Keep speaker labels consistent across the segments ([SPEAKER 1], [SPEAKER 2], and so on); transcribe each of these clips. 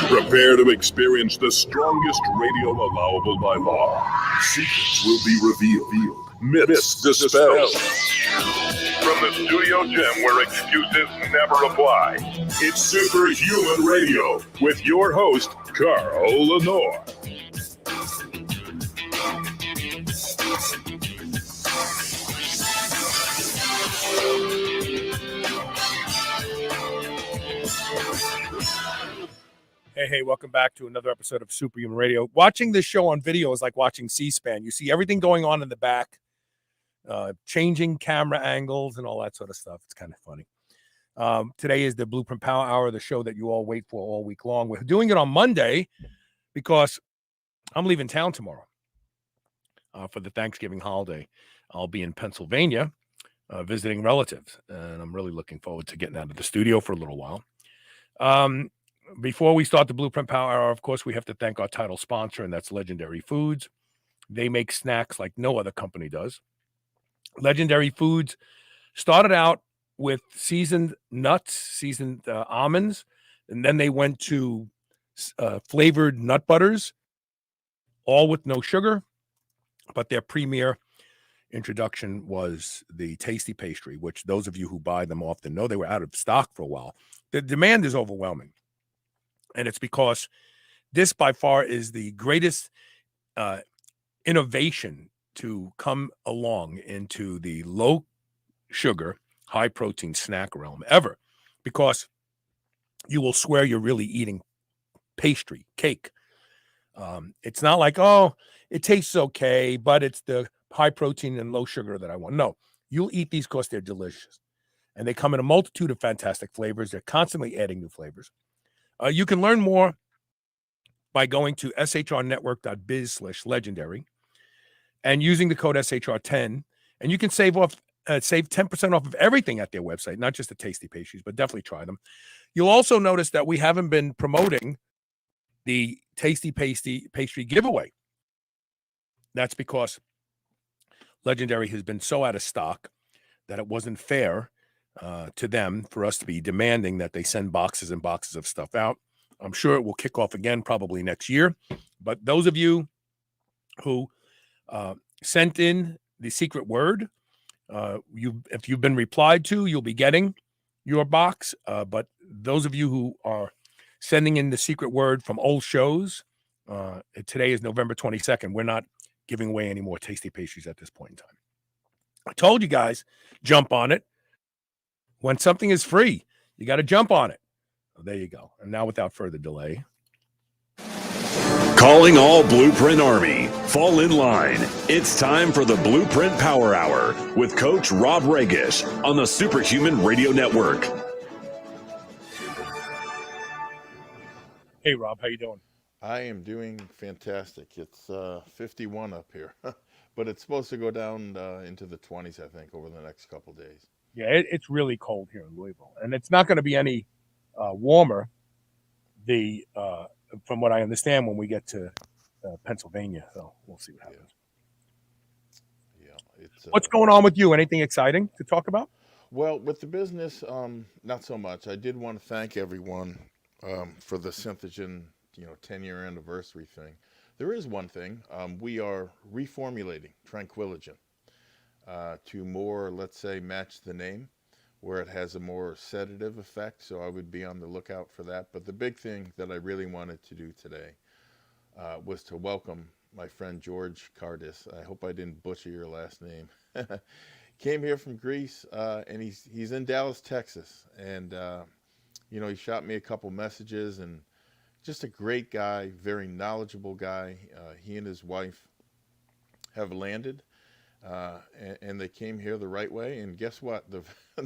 [SPEAKER 1] Prepare to experience the strongest radio allowable by law. Secrets will be revealed. Myths dispelled. From the studio gym where excuses never apply, it's Superhuman Radio with your host, Carl Lenore.
[SPEAKER 2] Hey, welcome back to another episode of Superhuman Radio. Watching this show on video is like watching C-SPAN. You see everything going on in the back, changing camera angles and all that sort of stuff. It's kind of funny. Today is the Blueprint Power Hour, the show that you all wait for all week long. We're doing it on Monday because I'm leaving town tomorrow for the Thanksgiving holiday. I'll be in Pennsylvania visiting relatives, and I'm really looking forward to getting out of the studio for a little while. Before we start the Blueprint Power Hour, of course, we have to thank our title sponsor, and that's Legendary Foods. They make snacks like no other company does. Legendary Foods started out with seasoned nuts, seasoned almonds, and then they went to flavored nut butters, all with no sugar. But their premier introduction was the Tasty Pastry, which those of you who buy them often know they were out of stock for a while. The demand is overwhelming. And it's because this by far is the greatest innovation to come along into the low sugar, high protein snack realm ever, because you will swear you're really eating pastry, cake. It's not like, oh, it tastes okay, but it's the high protein and low sugar that I want. No, you'll eat these because they're delicious. And they come in a multitude of fantastic flavors. They're constantly adding new flavors. You can learn more by going to shrnetwork.biz/legendary and using the code SHR10. And you can save 10% off of everything at their website, not just the tasty pastries, but definitely try them. You'll also notice that we haven't been promoting the tasty pastry giveaway. That's because Legendary has been so out of stock that it wasn't fair to them for us to be demanding that they send boxes and boxes of stuff out. I'm sure it will kick off again probably next year. But those of you who sent in the secret word, if you've been replied to, you'll be getting your box. But those of you who are sending in the secret word from old shows, today is November 22nd. We're not giving away any more tasty pastries at this point in time. I told you guys, jump on it. When something is free, you got to jump on it. Well, there you go. And now without further delay.
[SPEAKER 1] Calling all Blueprint Army. Fall in line. It's time for the Blueprint Power Hour with Coach Rob Regish on the Superhuman Radio Network.
[SPEAKER 2] Hey, Rob, how you doing?
[SPEAKER 3] I am doing fantastic. It's 51 up here, but it's supposed to go down into the 20s, I think, over the next couple days.
[SPEAKER 2] Yeah, it's really cold here in Louisville, and it's not going to be any warmer. From what I understand, when we get to Pennsylvania, so we'll see what happens.
[SPEAKER 3] Yeah, it's
[SPEAKER 2] what's going on with you? Anything exciting to talk about?
[SPEAKER 3] Well, with the business, not so much. I did want to thank everyone for the Synthogen, 10-year anniversary thing. There is one thing. We are reformulating Tranquillogen to more, let's say, match the name, where it has a more sedative effect. So I would be on the lookout for that. But the big thing that I really wanted to do today was to welcome my friend George Cardis. I hope I didn't butcher your last name. Came here from Greece, and he's in Dallas, Texas, and he shot me a couple messages, and just a great guy, very knowledgeable guy. He and his wife have landed, and they came here the right way. And guess what? The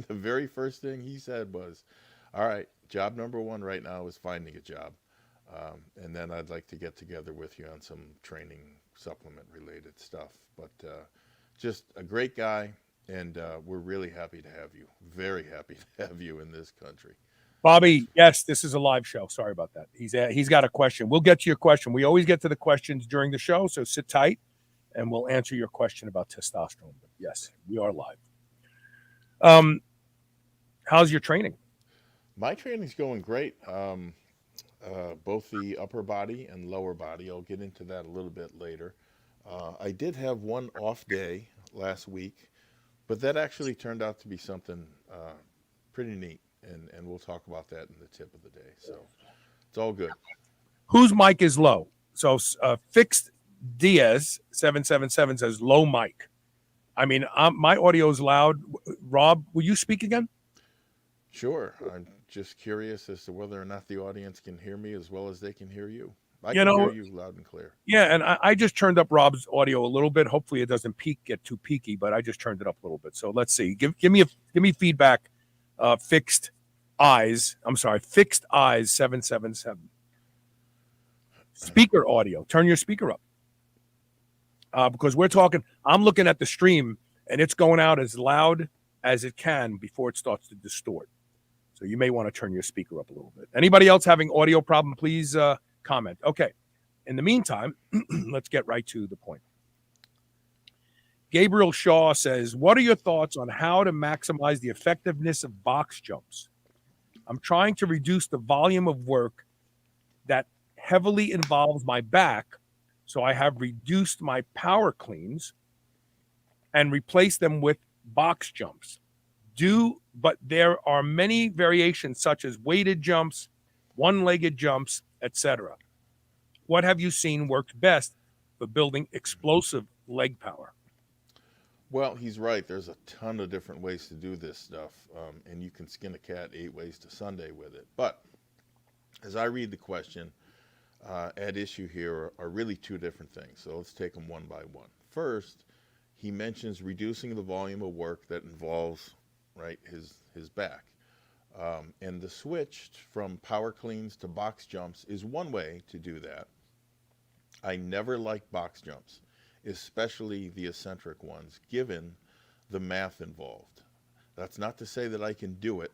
[SPEAKER 3] very first thing he said was, "All right, job number one right now is finding a job, and then I'd like to get together with you on some training supplement related stuff." But just a great guy, and we're really happy to have you. Very happy to have you in this country.
[SPEAKER 2] Bobby, yes, this is a live show. Sorry about that. He's got a question. We'll get to your question. We always get to the questions during the show, so sit tight, and we'll answer your question about testosterone. But yes, we are live. How's your training?
[SPEAKER 3] My training's going great. Both the upper body and lower body. I'll get into that a little bit later. I did have one off day last week, but that actually turned out to be something pretty neat, and we'll talk about that in the tip of the day. So it's all good.
[SPEAKER 2] Whose mic is low? So Fixed Diaz 777 says low mic. I mean, my audio is loud. Rob, will you speak again?
[SPEAKER 3] Sure. I'm just curious as to whether or not the audience can hear me as well as they can hear you. I can hear you loud and clear.
[SPEAKER 2] Yeah, and I just turned up Rob's audio a little bit. Hopefully it doesn't get too peaky, but I just turned it up a little bit. So let's see. Give me feedback. Fixed Eyes 777. Speaker audio. Turn your speaker up. Because we're talking, I'm looking at the stream and it's going out as loud as it can before it starts to distort. So you may want to turn your speaker up a little bit. Anybody else having audio problem, please comment. Okay. In the meantime, let's get right to the point. Gabriel Shaw says, what are your thoughts on how to maximize the effectiveness of box jumps? I'm trying to reduce the volume of work that heavily involves my back, so I have reduced my power cleans and replaced them with box jumps. But there are many variations such as weighted jumps, one-legged jumps, etc. What have you seen worked best for building explosive leg power?
[SPEAKER 3] Well, he's right. There's a ton of different ways to do this stuff, and you can skin a cat 8 ways to Sunday with it. But as I read the question, at issue here are really two different things. So let's take them one by one. First, he mentions reducing the volume of work that involves his back. And the switch from power cleans to box jumps is one way to do that. I never like box jumps, especially the eccentric ones, given the math involved. That's not to say that I can do it,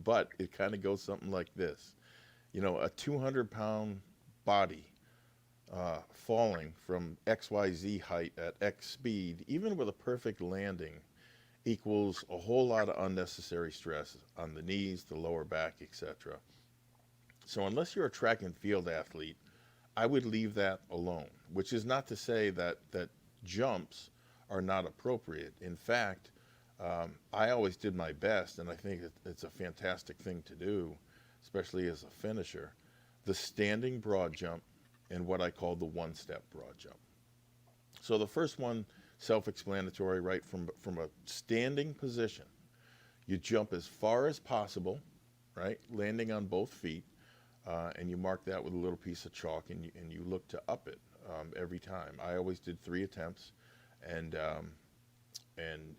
[SPEAKER 3] but it kind of goes something like this. A 200-pound body falling from XYZ height at X speed, even with a perfect landing, equals a whole lot of unnecessary stress on the knees, the lower back, etc. So unless you're a track and field athlete, I would leave that alone, which is not to say that jumps are not appropriate. In fact, I always did my best, and I think it's a fantastic thing to do, especially as a finisher, the standing broad jump and what I call the one-step broad jump. So the first one, self-explanatory, right? From a standing position, you jump as far as possible, right? Landing on both feet, and you mark that with a little piece of chalk, and you look to up it every time. I always did 3 attempts, and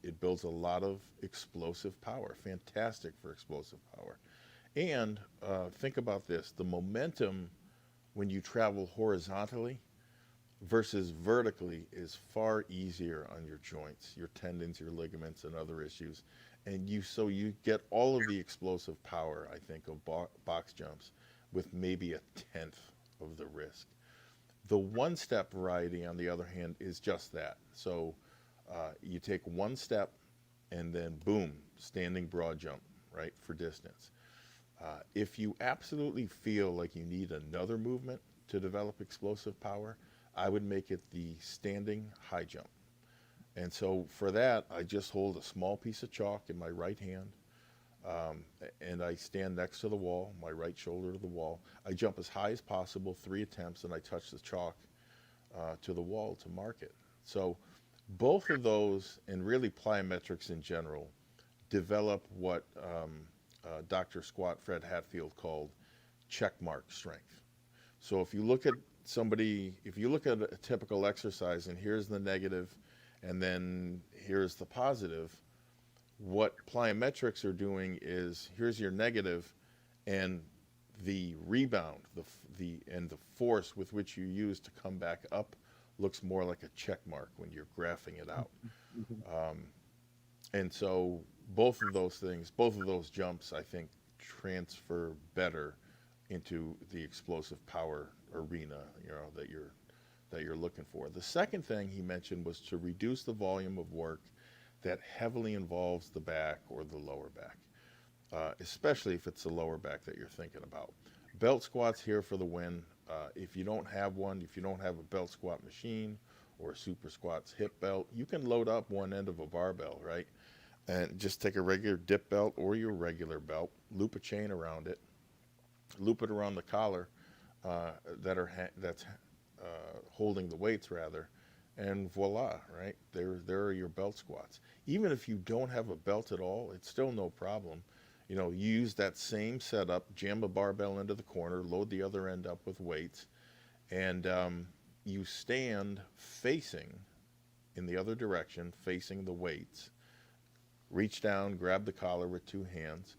[SPEAKER 3] it builds a lot of explosive power. Fantastic for explosive power. And think about this: the momentum when you travel horizontally versus vertically is far easier on your joints, your tendons, your ligaments, and other issues. And so you get all of the explosive power, I think, of box jumps with maybe 1/10 of the risk. The one-step variety, on the other hand, is just that. So you take one step and then boom, standing broad jump, right, for distance. If you absolutely feel like you need another movement to develop explosive power, I would make it the standing high jump. And so for that, I just hold a small piece of chalk in my right hand, and I stand next to the wall, my right shoulder to the wall. I jump as high as possible, 3 attempts, and I touch the chalk to the wall to market. So both of those, and really plyometrics in general, develop what Dr. Squat Fred Hatfield called checkmark strength. So if you look at if you look at a typical exercise and here's the negative and then here's the positive, what plyometrics are doing is here's your negative, and the rebound, the force with which you use to come back up looks more like a check mark when you're graphing it out. And so both of those things, both of those jumps, I think, transfer better into the explosive power arena, that you're looking for. The second thing he mentioned was to reduce the volume of work that heavily involves the back or the lower back, especially if it's the lower back that you're thinking about. Belt squats here for the win. If you don't have one, if you don't have a belt squat machine or a super squats hip belt, you can load up one end of a barbell, right? And just take a regular dip belt or your regular belt, loop a chain around it, loop it around the collar that's holding the weights rather, and voila, right? There are your belt squats. Even if you don't have a belt at all, it's still no problem. You use that same setup, jam a barbell into the corner, load the other end up with weights, and you stand facing in the other direction, facing the weights. Reach down, grab the collar with two hands,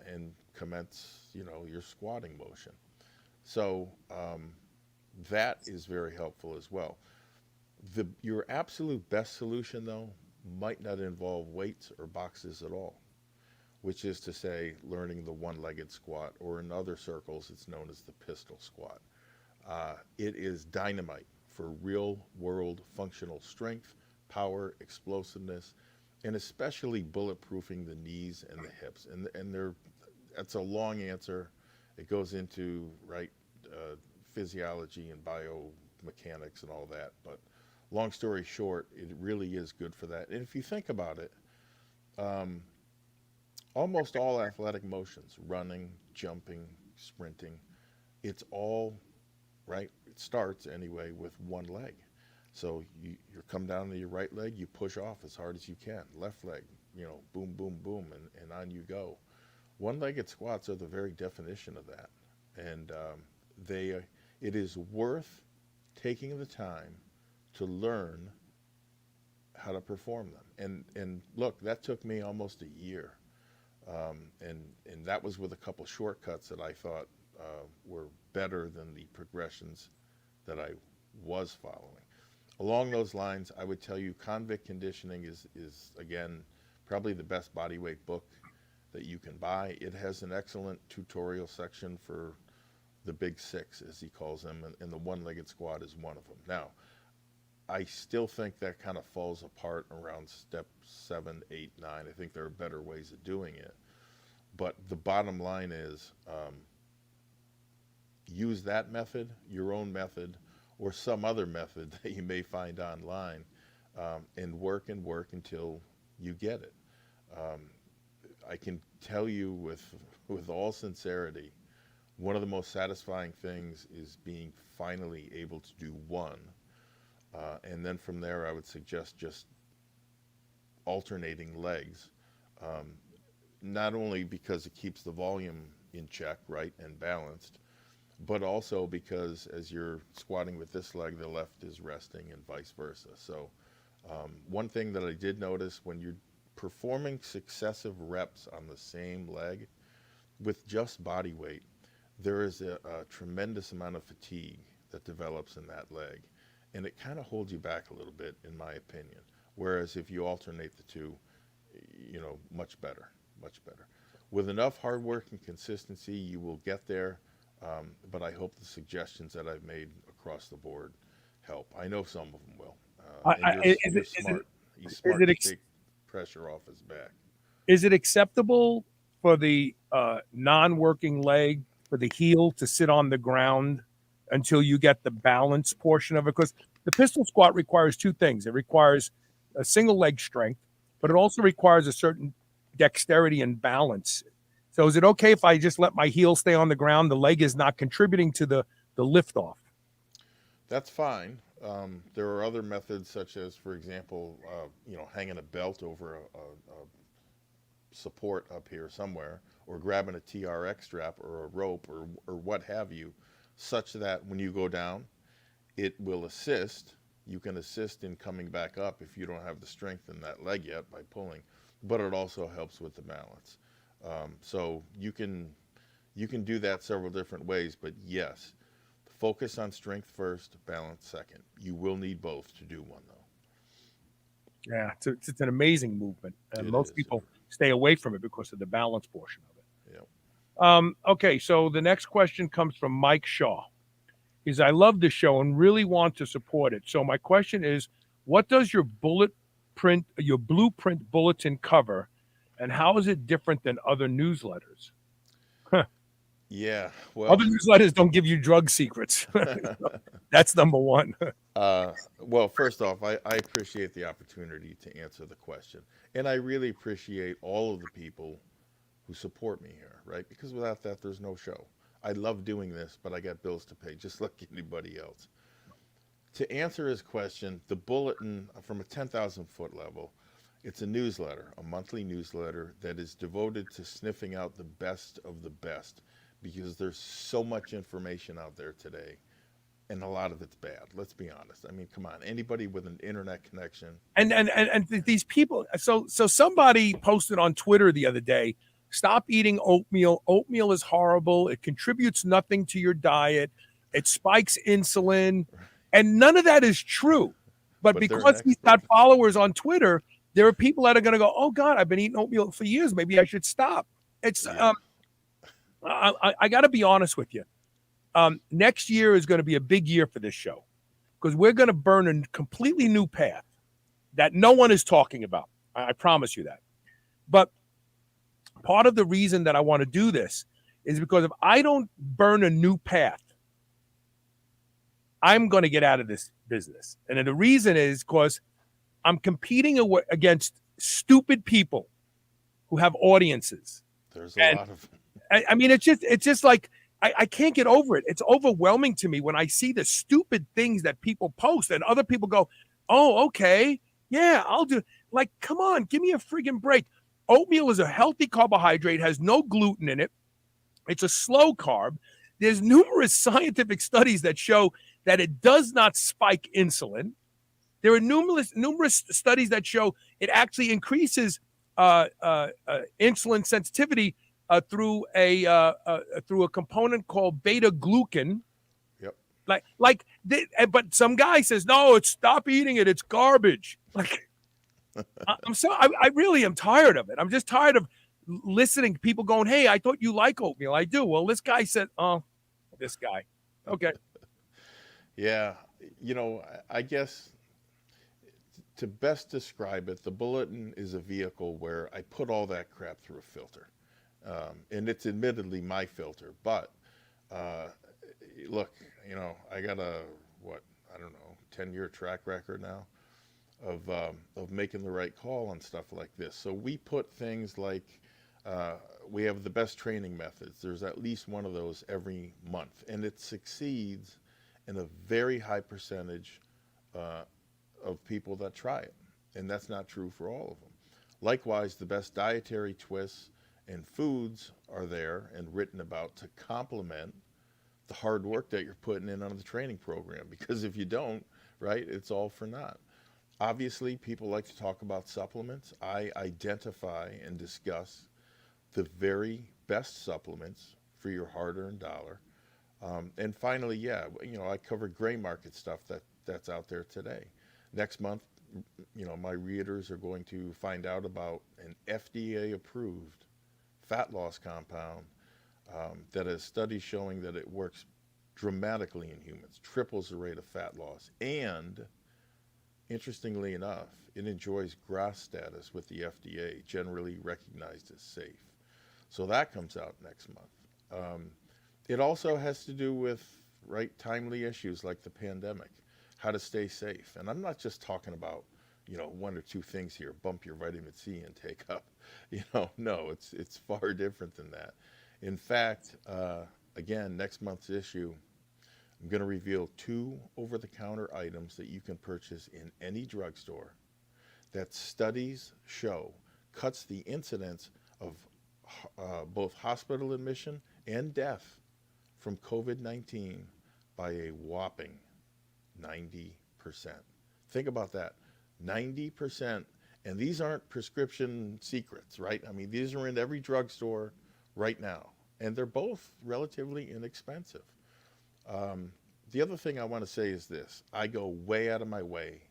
[SPEAKER 3] and commence, your squatting motion. So that is very helpful as well. Your absolute best solution, though, might not involve weights or boxes at all, which is to say learning the one-legged squat, or in other circles it's known as the pistol squat. It is dynamite for real-world functional strength, power, explosiveness, and especially bulletproofing the knees and the hips. And that's a long answer. It goes into physiology and biomechanics and all that. But long story short, it really is good for that. And if you think about it, almost all athletic motions, running, jumping, sprinting, it's all, right? It starts anyway with one leg. So you come down to your right leg, you push off as hard as you can. Left leg, boom, boom, boom, and on you go. One-legged squats are the very definition of that. And it is worth taking the time to learn how to perform them. And look, that took me almost a year. And that was with a couple shortcuts that I thought were better than the progressions that I was following. Along those lines, I would tell you Convict Conditioning is again, probably the best bodyweight book that you can buy. It has an excellent tutorial section for the big six, as he calls them, and the one-legged squat is one of them. Now, I still think that kind of falls apart around step 7, 8, 9. I think there are better ways of doing it. But the bottom line is use that method, your own method, or some other method that you may find online, and work until you get it. I can tell you with all sincerity, one of the most satisfying things is being finally able to do one. And then from there, I would suggest just alternating legs, not only because it keeps the volume in check, right, and balanced, but also because as you're squatting with this leg, the left is resting and vice versa. So one thing that I did notice when you're performing successive reps on the same leg with just body weight, there is a tremendous amount of fatigue that develops in that leg. And it kind of holds you back a little bit, in my opinion. Whereas if you alternate the two, much better. With enough hard work and consistency, you will get there. But I hope the suggestions that I've made across the board help. I know some of them will. You're smart. He's smart to take pressure off his back.
[SPEAKER 2] Is it acceptable for the non-working leg, for the heel to sit on the ground until you get the balance portion of it? Because the pistol squat requires two things. It requires a single leg strength, but it also requires a certain dexterity and balance. So is it okay if I just let my heel stay on the ground? The leg is not contributing to the lift off.
[SPEAKER 3] That's fine. There are other methods, such as, for example, hanging a belt over a support up here somewhere, or grabbing a TRX strap or a rope or what have you, such that when you go down, it will assist. You can assist in coming back up if you don't have the strength in that leg yet by pulling, but it also helps with the balance. So you can do that several different ways, but yes, focus on strength first, balance second. You will need both to do one, though.
[SPEAKER 2] Yeah, it's an amazing movement, and
[SPEAKER 3] It
[SPEAKER 2] most
[SPEAKER 3] is.
[SPEAKER 2] people stay away from it because of the balance portion of it.
[SPEAKER 3] Yep.
[SPEAKER 2] Okay, so the next question comes from Mike Shaw. Is I love the show and really want to support it. So my question is, what does your blueprint bulletin cover, and how is it different than other newsletters?
[SPEAKER 3] Yeah. Well,
[SPEAKER 2] Other newsletters don't give you drug secrets. That's number one.
[SPEAKER 3] well, first off, I appreciate the opportunity to answer the question. And I really appreciate all of the people who support me here, right? Because without that, there's no show. I love doing this, but I got bills to pay just like anybody else. To answer his question, the bulletin from a 10,000 foot level, it's a newsletter, a monthly newsletter that is devoted to sniffing out the best of the best, because there's so much information out there today, and a lot of it's bad. Let's be honest. I mean, come on, anybody with an internet connection.
[SPEAKER 2] And these people. So somebody posted on Twitter the other day, stop eating oatmeal. Oatmeal is horrible. It contributes nothing to your diet. It spikes insulin. And none of that is true. But because he's got followers on Twitter, there are people that are going to go, oh, God, I've been eating oatmeal for years. Maybe I should stop. It's I got to be honest with you. Next year is going to be a big year for this show, because we're going to burn a completely new path that no one is talking about. I promise you that. But part of the reason that I want to do this is because if I don't burn a new path, I'm going to get out of this business. And the reason is because I'm competing against stupid people who have audiences.
[SPEAKER 3] There's a lot of them.
[SPEAKER 2] I mean, it's just like, I can't get over it. It's overwhelming to me when I see the stupid things that people post and other people go, oh, okay, yeah, I'll do. Like, come on, give me a friggin' break. Oatmeal is a healthy carbohydrate, has no gluten in it. It's a slow carb. There's numerous scientific studies that show that it does not spike insulin. There are numerous studies that show it actually increases insulin sensitivity through a component called beta glucan.
[SPEAKER 3] Yep.
[SPEAKER 2] But some guy says, no, stop eating it. It's garbage. Like, I really am tired of it. I'm just tired of listening to people going, hey, I thought you like oatmeal. I do. Well, this guy said, oh, this guy. Okay.
[SPEAKER 3] Yeah. I guess to best describe it, the bulletin is a vehicle where I put all that crap through a filter. And it's admittedly my filter, but look, I got a 10-year track record now of making the right call on stuff like this. So we put things like we have the best training methods. There's at least one of those every month, and it succeeds in a very high percentage of people that try it, and that's not true for all of them. Likewise, the best dietary twists and foods are there and written about to complement the hard work that you're putting in on the training program, because if you don't, right, it's all for naught. Obviously, people like to talk about supplements. I identify and discuss the very best supplements for your hard-earned dollar. And finally, I cover gray market stuff that's out there today. Next month, my readers are going to find out about an FDA-approved fat loss compound that has studies showing that it works dramatically in humans, triples the rate of fat loss, and interestingly enough, it enjoys GRAS status with the FDA, generally recognized as safe. So that comes out next month. It also has to do with timely issues like the pandemic, how to stay safe. And I'm not just talking about one or two things here, bump your vitamin C intake up. No, it's far different than that. In fact, again, next month's issue, I'm going to reveal 2 over-the-counter items that you can purchase in any drugstore that studies show cuts the incidence of both hospital admission and death from COVID-19 by a whopping 90%. Think about that, 90%. And these aren't prescription secrets, right? I mean, these are in every drugstore right now, and they're both relatively inexpensive. The other thing I want to say is this. I go way out of my way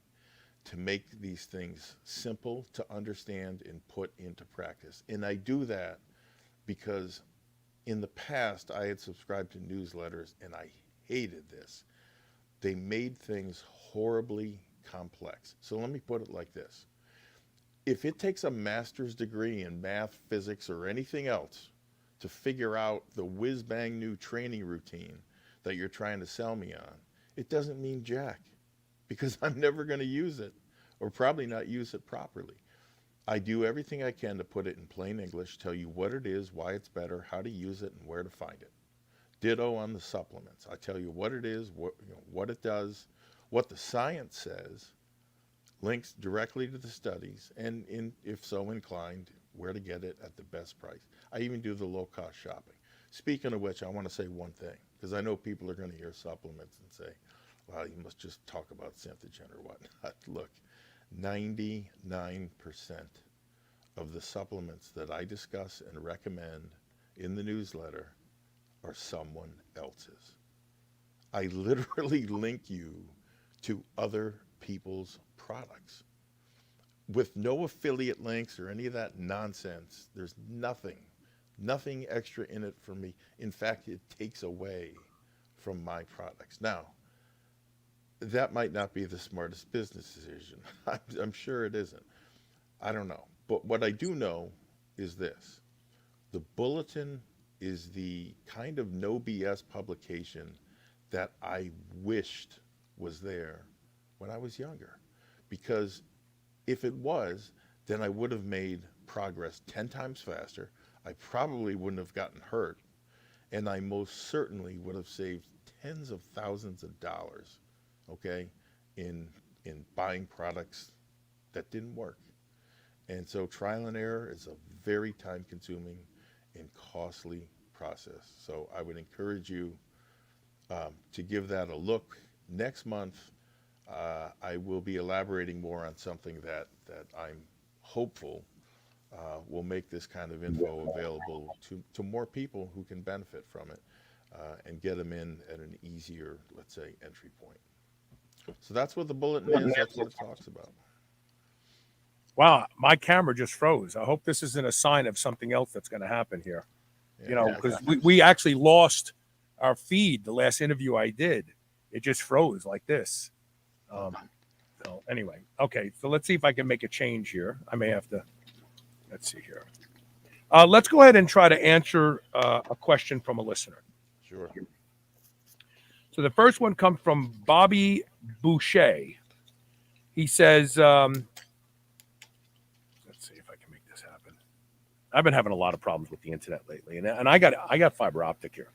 [SPEAKER 3] to make these things simple to understand and put into practice. And I do that because in the past, I had subscribed to newsletters, and I hated this. They made things horribly complex. So let me put it like this. If it takes a master's degree in math, physics, or anything else to figure out the whiz-bang new training routine that you're trying to sell me on, it doesn't mean jack, because I'm never going to use it, or probably not use it properly. I do everything I can to put it in plain English, tell you what it is, why it's better, how to use it, and where to find it. Ditto on the supplements. I tell you what it is, what it does, what the science says, links directly to the studies, and if so inclined, where to get it at the best price. I even do the low-cost shopping. Speaking of which, I want to say one thing, because I know people are going to hear supplements and say, well, you must just talk about Synthogen or whatnot. Look, 99% of the supplements that I discuss and recommend in the newsletter are someone else's. I literally link you to other people's products with no affiliate links or any of that nonsense. There's nothing extra in it for me. In fact, it takes away from my products. Now, that might not be the smartest business decision. I'm sure it isn't. I don't know. But what I do know is this. The Bulletin is the kind of no BS publication that I wished was there when I was younger. Because if it was, then I would have made progress 10 times faster. I probably wouldn't have gotten hurt. And I most certainly would have saved tens of thousands of dollars, okay, in buying products that didn't work. And so trial and error is a very time-consuming and costly process. So I would encourage you to give that a look. Next month, I will be elaborating more on something that I'm hopeful will make this kind of info available to more people who can benefit from it and get them in at an easier, let's say, entry point. So that's what the bulletin is. That's what it talks about.
[SPEAKER 2] Wow, my camera just froze. I hope this isn't a sign of something else that's going to happen here.
[SPEAKER 3] Yeah,
[SPEAKER 2] Because we actually lost our feed. The last interview I did, it just froze like this. So anyway, okay. So let's see if I can make a change here. I may have to. Let's see here. Let's go ahead and try to answer a question from a listener.
[SPEAKER 3] Sure.
[SPEAKER 2] So the first one comes from Bobby Boucher. He says, let's see if I can make this happen. I've been having a lot of problems with the internet lately, and I got fiber optic here,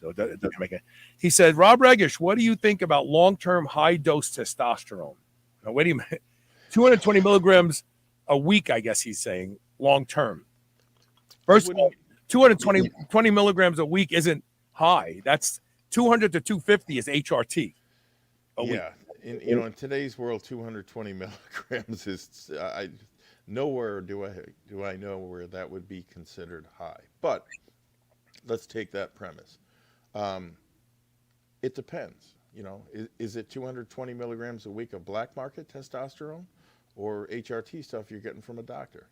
[SPEAKER 2] so it doesn't make it. He said, Rob Regish, what do you think about long-term high-dose testosterone? Now, wait a minute. 220 milligrams a week, I guess he's saying, long-term. First of all, 220 milligrams a week isn't high. That's 200 to 250 is HRT.
[SPEAKER 3] Yeah, in today's world, 220 milligrams is nowhere do I know where that would be considered high. But let's take that premise. It depends. Is it 220 milligrams a week of black market testosterone, or HRT stuff you're getting from a doctor?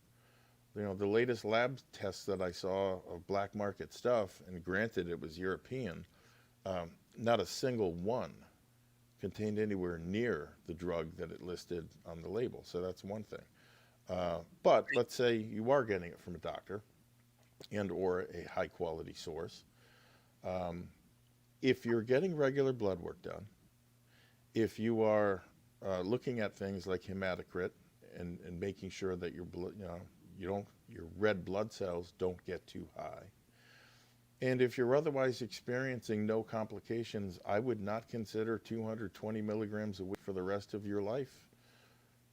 [SPEAKER 3] The latest lab tests that I saw of black market stuff, and granted it was European, not a single one contained anywhere near the drug that it listed on the label. So that's one thing. But let's say you are getting it from a doctor and or a high quality source. If you're getting regular blood work done, if you are looking at things like hematocrit and making sure that your blood, your red blood cells don't get too high, And if you're otherwise experiencing no complications, I would not consider 220 milligrams a week for the rest of your life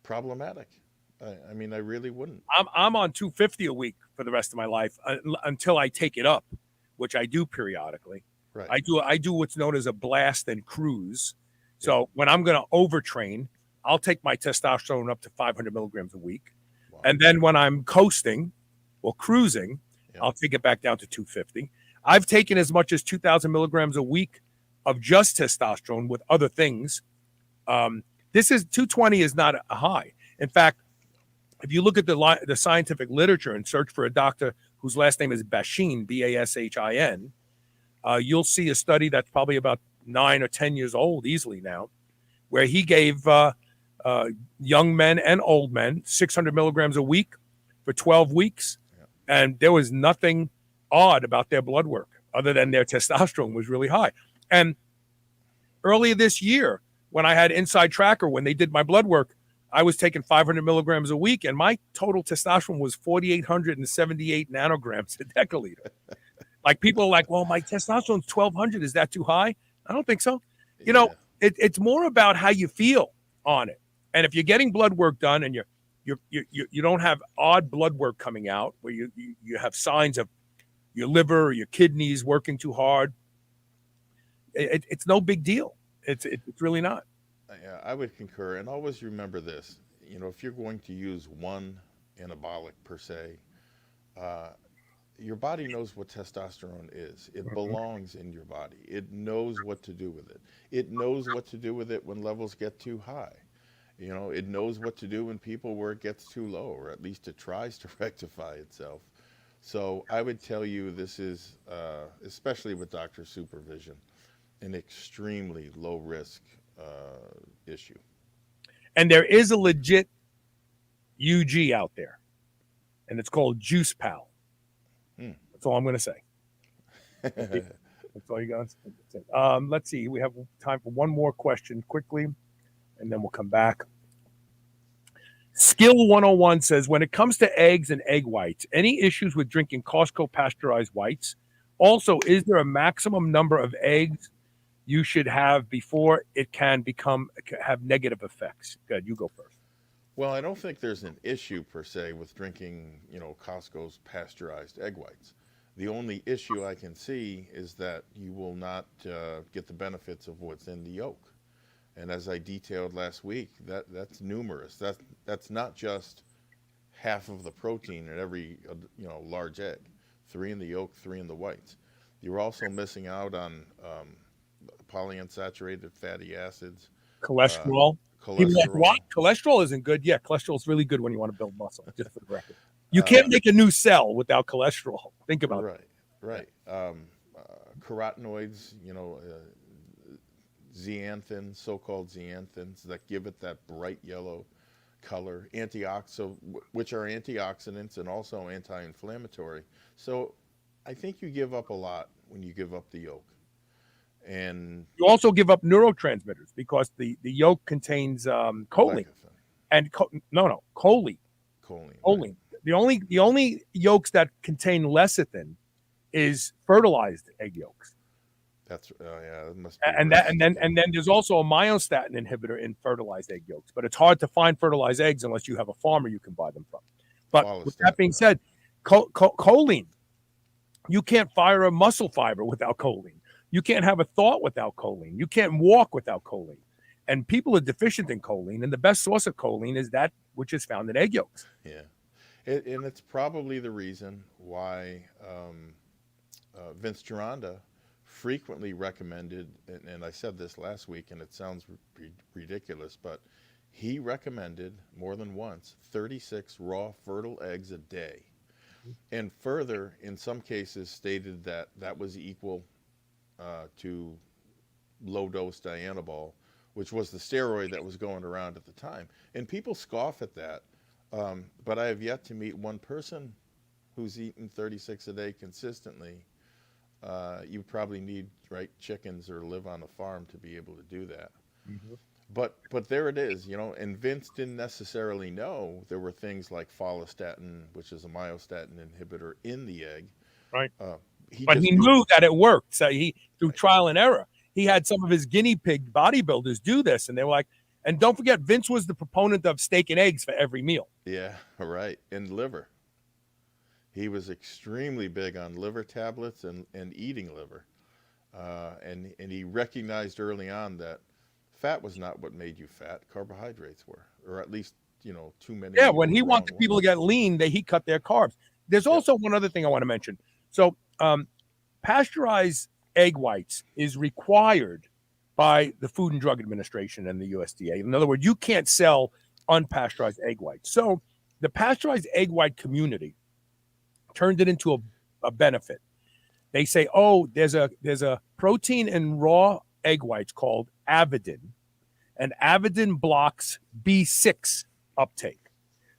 [SPEAKER 3] problematic. I mean, I really wouldn't.
[SPEAKER 2] I'm on 250 a week for the rest of my life until I take it up, which I do periodically.
[SPEAKER 3] Right.
[SPEAKER 2] I do what's known as a blast and cruise.
[SPEAKER 3] Yeah.
[SPEAKER 2] So when I'm going to overtrain, I'll take my testosterone up to 500 milligrams a week.
[SPEAKER 3] Wow.
[SPEAKER 2] And then when I'm coasting or cruising,
[SPEAKER 3] Yeah.
[SPEAKER 2] I'll take it back down to 250. I've taken as much as 2,000 milligrams a week of just testosterone with other things. This is 220 is not a high. In fact, if you look at the scientific literature and search for a doctor whose last name is Bashin, Bashin, you'll see a study that's probably about 9 or 10 years old easily now, where he gave young men and old men 600 milligrams a week for 12 weeks.
[SPEAKER 3] Yeah.
[SPEAKER 2] And there was nothing odd about their blood work other than their testosterone was really high. And earlier this year, when I had Inside Tracker, when they did my blood work, I was taking 500 milligrams a week, and my total testosterone was 4,878 nanograms a deciliter. Like, people are like, well, my testosterone's 1,200. Is that too high? I don't think so. You know, it's more about how you feel on it. And if you're getting blood work done and you don't have odd blood work coming out where you have signs of your liver or your kidneys working too hard, it's no big deal. It's really not.
[SPEAKER 3] Yeah, I would concur. And always remember this, you know, if you're going to use one anabolic per se, your body knows what testosterone is. It belongs in your body. It knows what to do with it. It knows what to do with it when levels get too high. You know, it knows what to do when people where it gets too low, or at least it tries to rectify itself. So I would tell you this is, especially with doctor supervision, an extremely low risk issue.
[SPEAKER 2] And there is a legit UG out there, and it's called Juice Pal. That's all I'm going to say. That's all you got. Let's see. We have time for one more question quickly, and then we'll come back. Skill 101 says, when it comes to eggs and egg whites, any issues with drinking Costco pasteurized whites? Also, is there a maximum number of eggs you should have before it can have negative effects? Good, you go first.
[SPEAKER 3] Well, I don't think there's an issue per se with drinking, you know, Costco's pasteurized egg whites. The only issue I can see is that you will not get the benefits of what's in the yolk. And as I detailed last week, that's numerous. That's not just half of the protein in every large egg. 3 in the yolk, 3 in the whites. You're also missing out on polyunsaturated fatty acids,
[SPEAKER 2] cholesterol. People like, what? Cholesterol isn't good. Yeah, cholesterol is really good when you want to build muscle. Just for the record, you can't make a new cell without cholesterol. Think about it.
[SPEAKER 3] Right. Carotenoids, zeanthins, so-called zeanthins that give it that bright yellow color, which are antioxidants and also anti-inflammatory. So I think you give up a lot when you give up the yolk. And
[SPEAKER 2] you also give up neurotransmitters because the yolk contains choline. And choline.
[SPEAKER 3] Right.
[SPEAKER 2] The only yolks that contain lecithin is fertilized egg yolks.
[SPEAKER 3] That's that must be
[SPEAKER 2] and then there's also a myostatin inhibitor in fertilized egg yolks, but it's hard to find fertilized eggs unless you have a farmer you can buy them from. But with that being said, choline, you can't fire a muscle fiber without choline. You can't have a thought without choline. You can't walk without choline. And people are deficient in choline, and the best source of choline is that which is found in egg yolks.
[SPEAKER 3] Yeah, and it's probably the reason why Vince Gironda frequently recommended, and I said this last week, and it sounds ridiculous, but he recommended more than once 36 raw fertile eggs a day. And further, in some cases, stated that was equal to low-dose Dianabol, which was the steroid that was going around at the time. And people scoff at that, but I have yet to meet one person who's eaten 36 a day consistently. You probably need chickens or live on a farm to be able to do that. Mm-hmm. But there it is, and Vince didn't necessarily know there were things like follistatin, which is a myostatin inhibitor in the egg.
[SPEAKER 2] Right. But he knew that it worked. So through trial and error, he had some of his guinea pig bodybuilders do this. And they were like, and don't forget, Vince was the proponent of steak and eggs for every meal.
[SPEAKER 3] Yeah, right. And liver. He was extremely big on liver tablets and eating liver. And he recognized early on that fat was not what made you fat. Carbohydrates were, or at least, too many.
[SPEAKER 2] Yeah, when he wanted people to get lean, he cut their carbs. There's also one other thing I want to mention. So pasteurized egg whites is required by the Food and Drug Administration and the USDA. In other words, you can't sell unpasteurized egg whites. So the pasteurized egg white community turned it into a benefit. They say, oh, there's a protein in raw egg whites called avidin, and avidin blocks B6 uptake.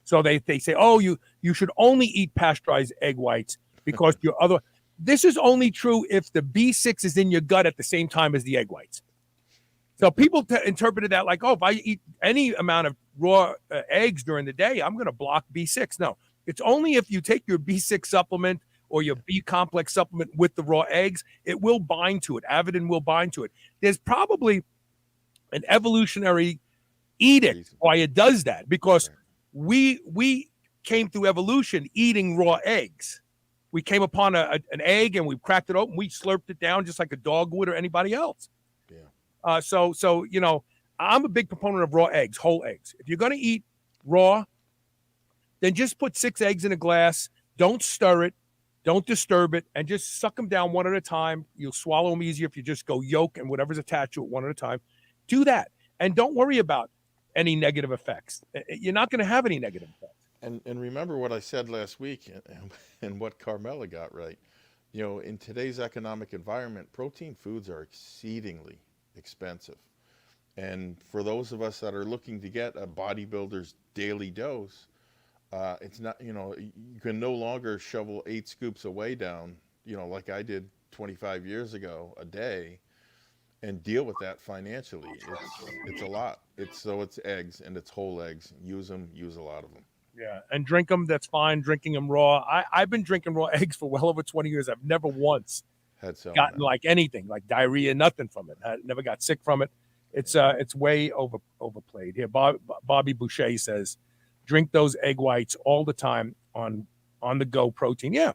[SPEAKER 2] So they say, oh, you should only eat pasteurized egg whites because this is only true if the B6 is in your gut at the same time as the egg whites. So people interpreted that like, oh, if I eat any amount of raw eggs during the day, I'm going to block B6. No, it's only if you take your B6 supplement or your B complex supplement with the raw eggs, it will bind to it. Avidin will bind to it. There's probably an evolutionary edict why it does that, because we came through evolution eating raw eggs. We came upon an egg and we cracked it open. We slurped it down just like a dog would or anybody else. Yeah. So I'm a big proponent of raw eggs, whole eggs. If you're going to eat raw, then just put 6 eggs in a glass. Don't stir it. Don't disturb it, and just suck them down one at a time. You'll swallow them easier if you just go yolk and whatever's attached to it one at a time. Do that, and don't worry about any negative effects. You're not going to have any negative effects.
[SPEAKER 3] And remember what I said last week and what Carmela got right. In today's economic environment, protein foods are exceedingly expensive. And for those of us that are looking to get a bodybuilder's daily dose, it's not, you can no longer shovel 8 scoops of whey down, like I did 25 years ago a day, and deal with that financially. It's a lot. It's eggs, and it's whole eggs. Use a lot of them.
[SPEAKER 2] Yeah, and drink them. That's fine. Drinking them raw. I've been drinking raw eggs for well over 20 years. I've never once gotten like anything, like diarrhea, nothing from it. I never got sick from it. It's way overplayed. Here, Bobby Boucher says, drink those egg whites all the time on the go protein. Yeah,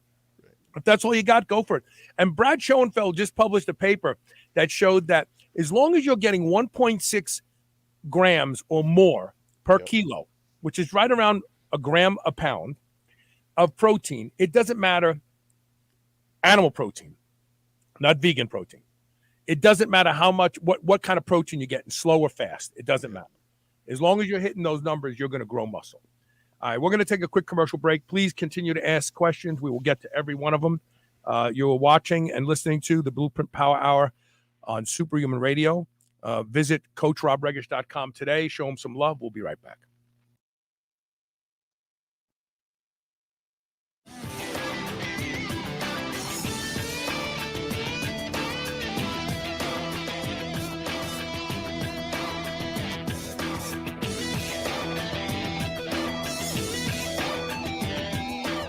[SPEAKER 2] if that's all you got, go for it. And Brad Schoenfeld just published a paper that showed that as long as you're getting 1.6 grams or more per kilo, which is right around a gram a pound of protein, it doesn't matter, animal protein, not vegan protein. It doesn't matter how much, what kind of protein you're getting, slow or fast. It doesn't matter. As long as you're hitting those numbers, you're going to grow muscle. All right, we're going to take a quick commercial break. Please continue to ask questions. We will get to every one of them. You're watching and listening to the Blueprint Power Hour on Superhuman Radio. Visit CoachRobRegish.com today. Show him some love. We'll be right back.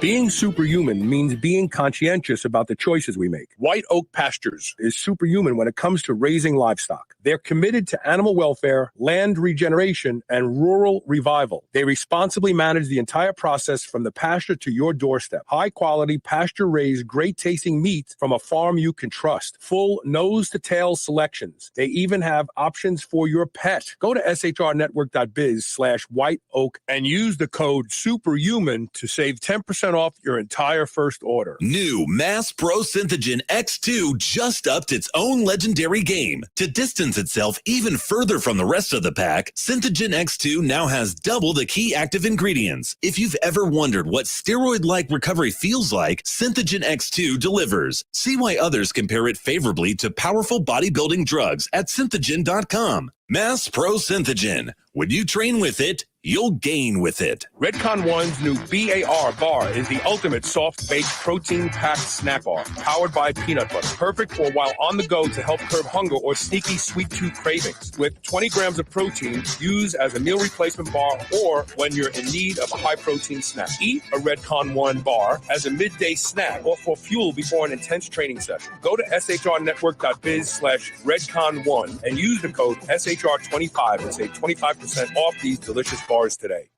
[SPEAKER 2] Being superhuman means being conscientious about the choices we make. White Oak Pastures is superhuman when it comes to raising livestock. They're committed to animal welfare, land regeneration, and rural revival. They responsibly manage the entire process from the pasture to your doorstep. High-quality, pasture-raised, great-tasting meat from a farm you can trust. Full nose-to-tail selections. They even have options for your pet. Go to shrnetwork.biz/White Oak and use the code SUPERHUMAN to save 10% off your entire first order.
[SPEAKER 4] New Mass Pro Synthogen X2 just upped its own legendary game. To distance itself even further from the rest of the pack, Synthogen X2 now has double the key active ingredients. If you've ever wondered what steroid-like recovery feels like, Synthogen X2 delivers. See why others compare it favorably to powerful bodybuilding drugs at synthogen.com. Mass Pro Synthogen. When you train with it, you'll gain with it.
[SPEAKER 2] Redcon One's new BAR bar is the ultimate soft-baked protein-packed snack bar, powered by peanut butter. Perfect for while on the go to help curb hunger or sneaky sweet tooth cravings. With 20 grams of protein, use as a meal replacement bar or when you're in need of a high-protein snack. Eat a Redcon One bar as a midday snack or for fuel before an intense training session. Go to shrnetwork.biz/Redcon1 and use the code SHR25 and save 25% off these delicious bars today.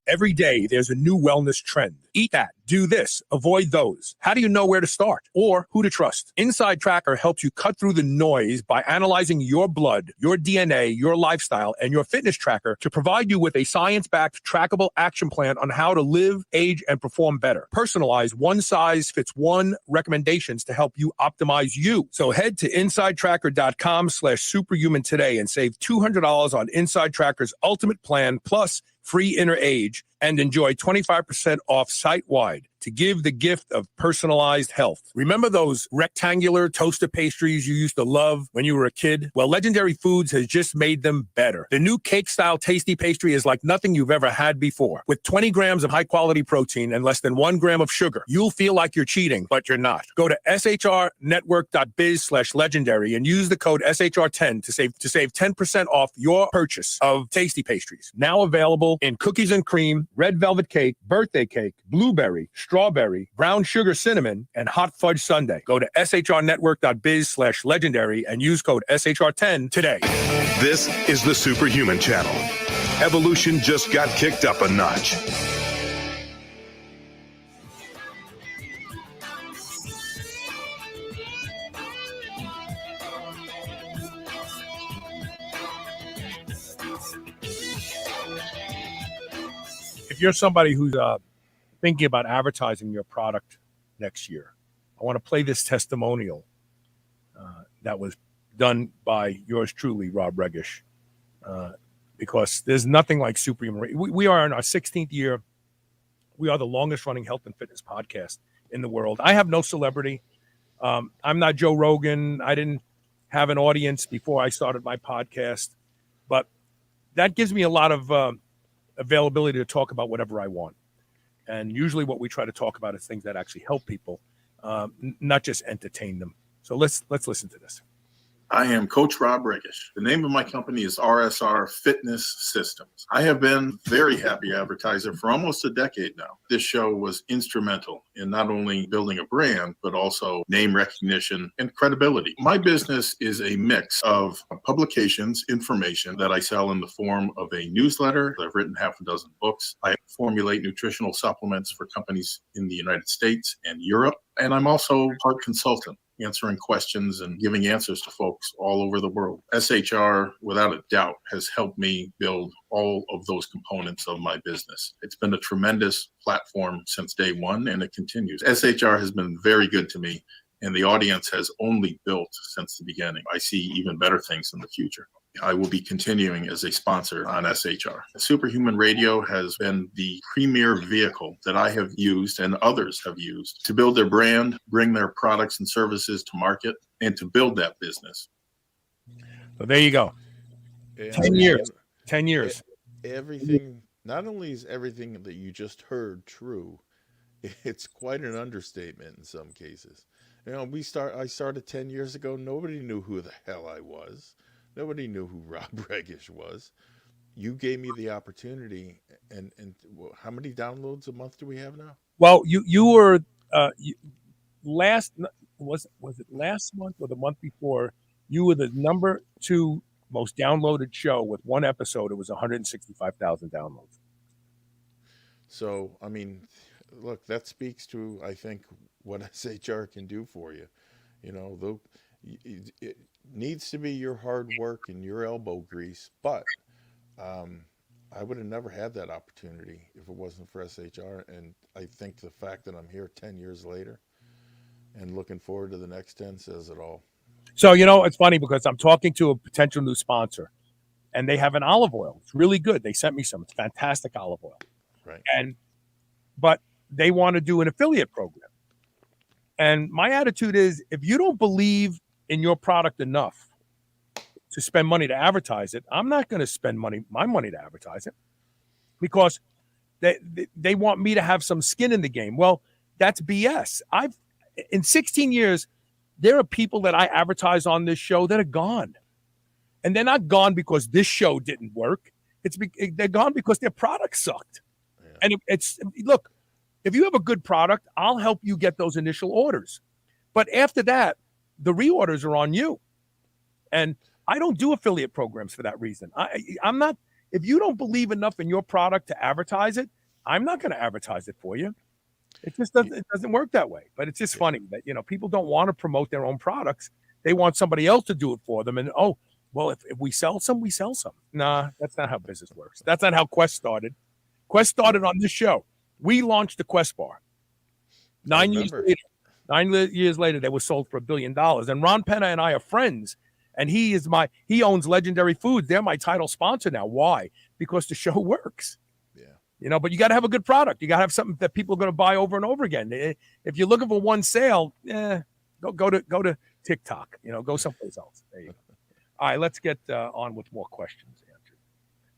[SPEAKER 2] Every day, there's a new wellness trend. Eat that, do this, avoid those. How do you know where to start or who to trust? Inside Tracker helps you cut through the noise by analyzing your blood, your DNA, your lifestyle, and your fitness tracker to provide you with a science-backed, trackable action plan on how to live, age, and perform better. Personalized, one-size-fits-one recommendations to help you optimize you. So head to InsideTracker.com/superhuman today and save $200 on Inside Tracker's ultimate plan plus free inner age, and enjoy 25% off site-wide to give the gift of personalized health. Remember those rectangular toaster pastries you used to love when you were a kid? Well, Legendary Foods has just made them better. The new cake-style tasty pastry is like nothing you've ever had before. With 20 grams of high-quality protein and less than 1 gram of sugar, you'll feel like you're cheating, but you're not. Go to shrnetwork.biz/legendary and use the code SHR10 to save 10% off your purchase of tasty pastries. Now available in cookies and cream, red velvet cake, birthday cake, blueberry, strawberry, brown sugar cinnamon, and hot fudge sundae. Go to shrnetwork.biz/legendary and use code SHR10 today.
[SPEAKER 1] This is the Superhuman Channel. Evolution just got kicked up a notch.
[SPEAKER 2] If you're somebody who's thinking about advertising your product next year, I want to play this testimonial that was done by yours truly, Rob Regish, because there's nothing like Superhuman. We are in our 16th year. We are the longest running health and fitness podcast in the world. I have no celebrity. I'm not Joe Rogan. I didn't have an audience before I started my podcast, but that gives me a lot of availability to talk about whatever I want. And usually what we try to talk about is things that actually help people, not just entertain them. So let's listen to this.
[SPEAKER 5] I am Coach Rob Regish. The name of my company is RSR Fitness Systems. I have been very happy advertiser for almost a decade now. This show was instrumental in not only building a brand, but also name recognition and credibility. My business is a mix of publications, information that I sell in the form of a newsletter. I've written half a dozen books. I formulate nutritional supplements for companies in the United States and Europe. And I'm also part consultant, answering questions and giving answers to folks all over the world. SHR, without a doubt, has helped me build all of those components of my business. It's been a tremendous platform since day one, and it continues. SHR has been very good to me, and the audience has only built since the beginning. I see even better things in the future. I will be continuing as a sponsor on SHR. Superhuman Radio has been the premier vehicle that I have used and others have used to build their brand, bring their products and services to market, and to build that business.
[SPEAKER 2] So there you go. 10 years. 10 years.
[SPEAKER 3] Everything, not only is everything that you just heard true, it's quite an understatement in some cases. You know, I started 10 years ago. Nobody knew who the hell I was. Nobody knew who Rob Regish was. You gave me the opportunity, and how many downloads a month do we have now?
[SPEAKER 2] Well, you were last was it last month or the month before? You were the number 2 most downloaded show with one episode. It was 165,000 downloads.
[SPEAKER 3] So, I mean, look, that speaks to, I think, what SHR can do for you. You know, though it needs to be your hard work and your elbow grease, but I would have never had that opportunity if it wasn't for SHR. And I think the fact that I'm here 10 years later and looking forward to the next 10 says it all.
[SPEAKER 2] So, you know, it's funny because I'm talking to a potential new sponsor, and they have an olive oil. It's really good. They sent me some. It's fantastic olive oil.
[SPEAKER 3] Right.
[SPEAKER 2] But they want to do an affiliate program. And my attitude is, if you don't believe in your product enough to spend money to advertise it. I'm not going to spend my money to advertise it because they want me to have some skin in the game. Well, that's BS. In 16 years, there are people that I advertise on this show that are gone. And they're not gone because this show didn't work. They're gone because their product sucked. Yeah. And look, if you have a good product, I'll help you get those initial orders. But after that, the reorders are on you. And I don't do affiliate programs for that reason. I'm not, if you don't believe enough in your product to advertise it, I'm not going to advertise it for you. It just doesn't work that way. But it's just funny that, people don't want to promote their own products. They want somebody else to do it for them. And, well, if we sell some, we sell some. Nah, that's not how business works. That's not how Quest started. Quest started on this show. We launched the Quest bar. 9 years later, they were sold for $1 billion. And Ron Penna and I are friends. And he owns Legendary Foods. They're my title sponsor now. Why? Because the show works. Yeah. But you got to have a good product. You got to have something that people are going to buy over and over again. If you're looking for one sale, go to TikTok. Go someplace else. There you go. All right, let's get on with more questions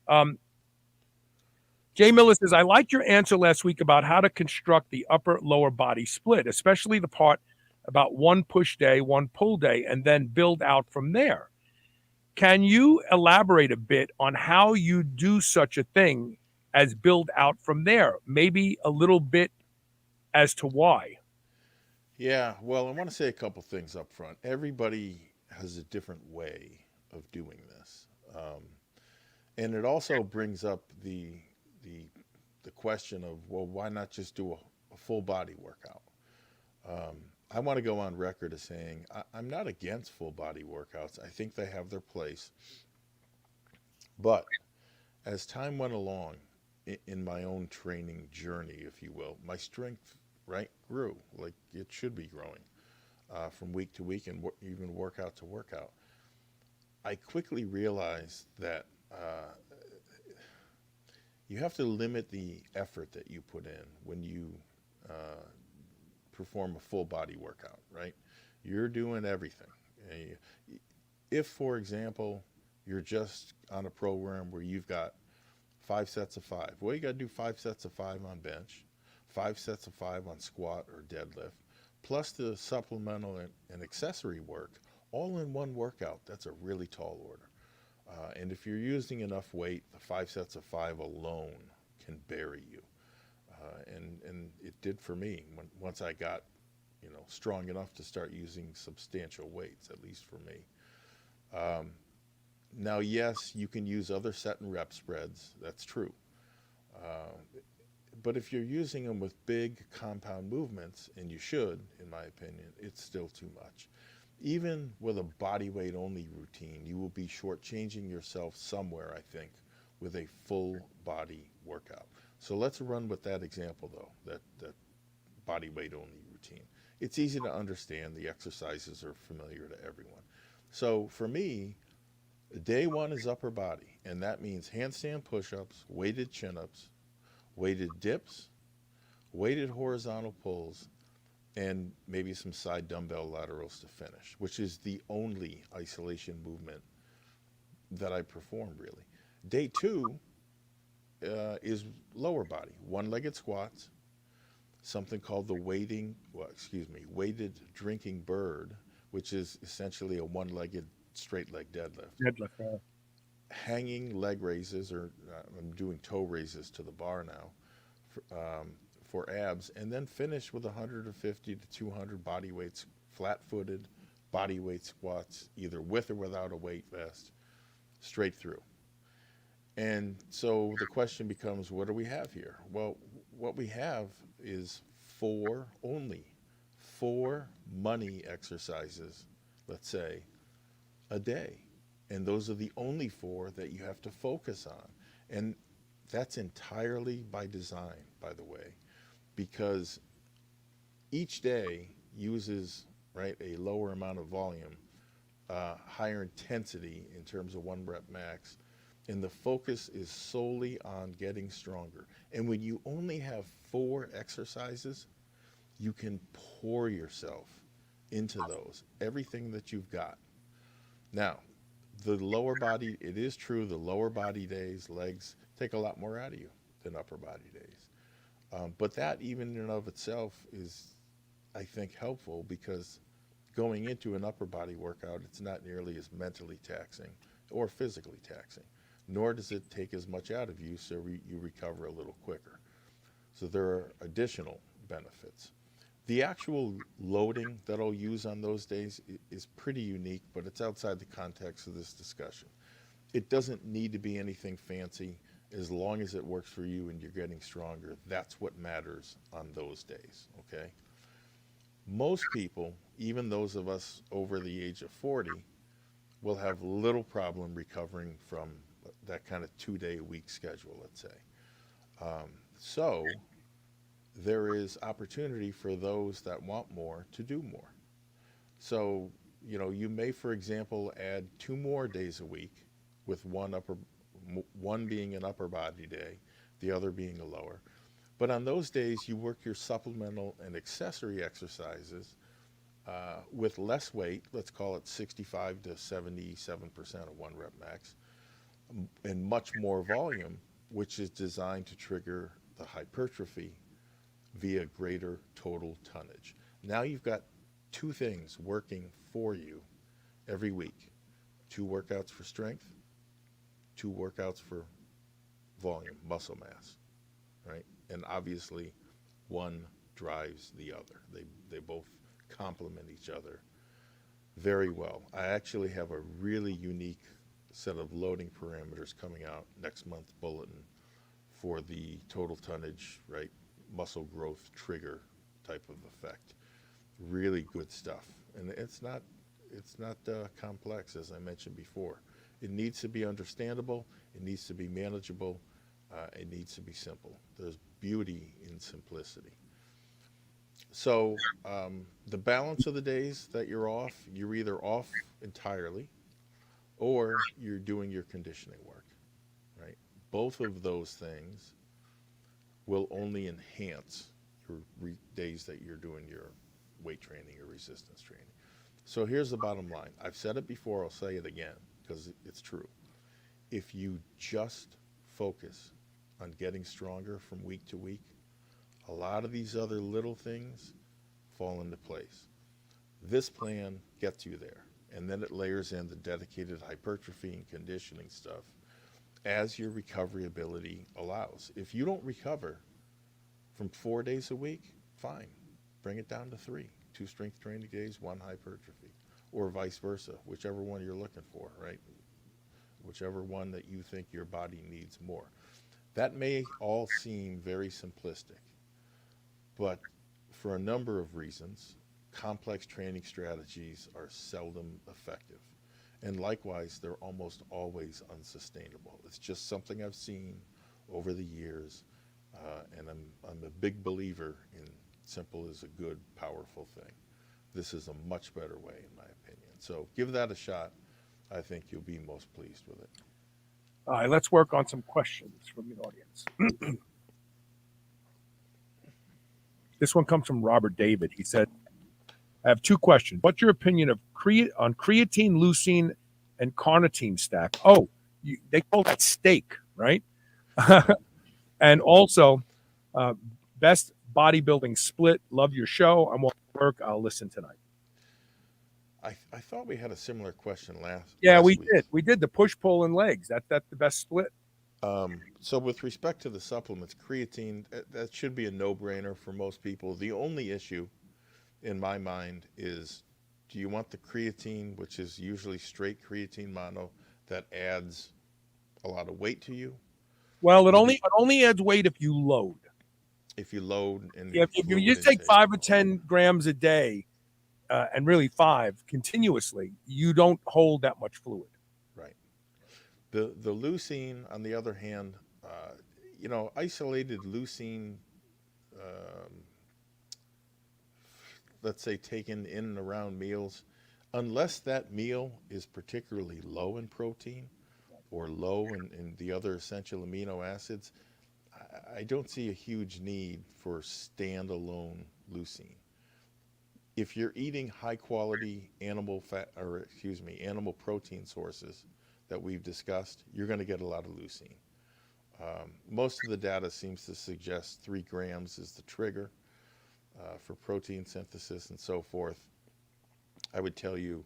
[SPEAKER 2] answered. Jay Miller says, I liked your answer last week about how to construct the upper-lower body split, especially the part about one push day, one pull day, and then build out from there. Can you elaborate a bit on how you do such a thing as build out from there? Maybe a little bit as to why.
[SPEAKER 3] Yeah, well, I want to say a couple things up front. Everybody has a different way of doing this. And it also brings up the question of, well, why not just do a full body workout? I want to go on record as saying I'm not against full body workouts. I think they have their place. But as time went along in my own training journey, if you will, my strength, grew like it should be growing from week to week and even workout to workout. I quickly realized that you have to limit the effort that you put in when you perform a full body workout, right? You're doing everything. If, for example, you're just on a program where you've got 5 sets of 5, well, you got to do 5 sets of 5 on bench, 5 sets of 5 on squat or deadlift, plus the supplemental and accessory work, all in one workout. That's a really tall order. And if you're using enough weight, the 5 sets of 5 alone can bury you. And it did for me once I got, strong enough to start using substantial weights, at least for me. Now, yes, you can use other set and rep spreads. That's true. But if you're using them with big compound movements, and you should, in my opinion, it's still too much. Even with a body weight only routine, you will be shortchanging yourself somewhere, I think, with a full body workout. So let's run with that example, though, that body weight only routine. It's easy to understand. The exercises are familiar to everyone. So for me, day one is upper body, and that means handstand push-ups, weighted chin-ups, weighted dips, weighted horizontal pulls, and maybe some side dumbbell laterals to finish, which is the only isolation movement that I perform, really. Day two is lower body, one-legged squats, something called the weighted drinking bird, which is essentially a one-legged straight leg deadlift. Hanging leg raises, or I'm doing toe raises to the bar now for abs, and then finish with 150 to 200 body weights, flat-footed body weight squats, either with or without a weight vest, straight through. And so the question becomes, what do we have here? Well, what we have is 4 money exercises, let's say, a day. And those are the only 4 that you have to focus on. And that's entirely by design, by the way, because each day uses, a lower amount of volume, higher intensity in terms of 1 rep max, and the focus is solely on getting stronger. And when you only have 4 exercises, you can pour yourself into those, everything that you've got. Now, The lower body, it is true, the lower body days, legs, take a lot more out of you than upper body days. But that, even in and of itself, is, I think, helpful because going into an upper body workout, it's not nearly as mentally taxing or physically taxing, nor does it take as much out of you, so you recover a little quicker. So there are additional benefits. The actual loading that I'll use on those days is pretty unique, but it's outside the context of this discussion. It doesn't need to be anything fancy. As long as it works for you and you're getting stronger, that's what matters on those days, okay? Most people, even those of us over the age of 40, will have little problem recovering from that kind of 2-day-a-week schedule, let's say. So there is opportunity for those that want more to do more. So, you may, for example, add 2 more days a week with one being an upper body day, the other being a lower. But on those days, you work your supplemental and accessory exercises with less weight, let's call it 65 to 77% of 1 rep max, and much more volume, which is designed to trigger the hypertrophy via greater total tonnage. Now you've got 2 things working for you every week. 2 workouts for strength, 2 workouts for volume, muscle mass, right? And obviously, one drives the other. They both complement each other very well. I actually have a really unique set of loading parameters coming out next month's bulletin for the total tonnage, right, muscle growth trigger type of effect. Really good stuff. And it's not complex, as I mentioned before. It needs to be understandable. It needs to be manageable. It needs to be simple. There's beauty in simplicity. So the balance of the days that you're off, you're either off entirely or you're doing your conditioning work, right? Both of those things will only enhance your days that you're doing your weight training or resistance training. So here's the bottom line. I've said it before, I'll say it again, because it's true. If you just focus on getting stronger from week to week, a lot of these other little things fall into place. This plan gets you there, and then it layers in the dedicated hypertrophy and conditioning stuff as your recovery ability allows. If you don't recover from 4 days a week, fine. Bring it down to 3. 2 strength training days, 1 hypertrophy, or vice versa, whichever one you're looking for, right? Whichever one that you think your body needs more. That may all seem very simplistic, but for a number of reasons, complex training strategies are seldom effective. And likewise, they're almost always unsustainable. It's just something I've seen over the years, and I'm a big believer in simple is a good, powerful thing. This is a much better way, in my opinion. So give that a shot. I think you'll be most pleased with it.
[SPEAKER 2] All right, let's work on some questions from the audience. This one comes from Robert David. He said, I have 2 questions. What's your opinion on creatine, leucine, and carnitine stack? Oh, they call that steak, right? And also, best bodybuilding split. Love your show. I'm on work. I'll listen tonight.
[SPEAKER 3] I thought we had a similar question last
[SPEAKER 2] we
[SPEAKER 3] week.
[SPEAKER 2] did. We did the push, pull, and legs. That's the best split.
[SPEAKER 3] So with respect to the supplements, creatine, that should be a no-brainer for most people. The only issue in my mind is, do you want the creatine, which is usually straight creatine mono, that adds a lot of weight to you?
[SPEAKER 2] Well, it only adds weight if you load.
[SPEAKER 3] If you load and
[SPEAKER 2] if you just take 5 or 10 grams a day, and really 5 continuously, you don't hold that much fluid.
[SPEAKER 3] Right. The leucine, on the other hand, isolated leucine, let's say taken in and around meals, unless that meal is particularly low in protein or low in the other essential amino acids, I don't see a huge need for standalone leucine. if you're eating high quality animal fat, or excuse me, animal protein sources that we've discussed, you're going to get a lot of leucine. Most of the data seems to suggest 3 grams is the trigger for protein synthesis and so forth. I would tell you,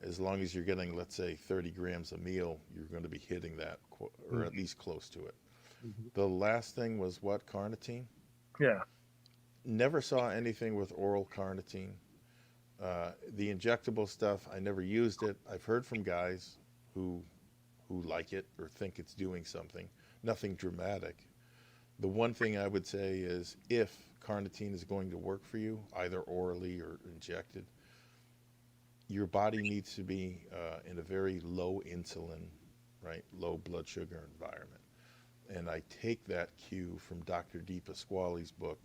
[SPEAKER 3] as long as you're getting, let's say, 30 grams a meal, you're going to be hitting that, or at least close to it. The last thing was what? Carnitine?
[SPEAKER 2] Yeah.
[SPEAKER 3] Never saw anything with oral carnitine. The injectable stuff, I never used it. I've heard from guys who like it or think it's doing something. Nothing dramatic. The one thing I would say is if carnitine is going to work for you, either orally or injected, your body needs to be in a very low insulin, right, low blood sugar environment. And I take that cue from Dr. Deepa Pasquale's book,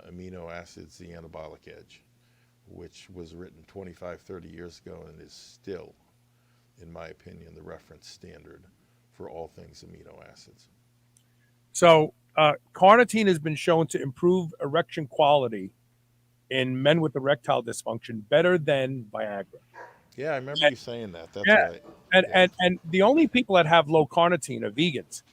[SPEAKER 3] Amino Acids, the Anabolic Edge, which was written 25, 30 years ago and is still, in my opinion, the reference standard for all things amino acids.
[SPEAKER 2] So carnitine has been shown to improve erection quality in men with erectile dysfunction better than Viagra.
[SPEAKER 3] Yeah, I remember you saying that. That's
[SPEAKER 2] Yeah.
[SPEAKER 3] right.
[SPEAKER 2] And the only people that have low carnitine are vegans.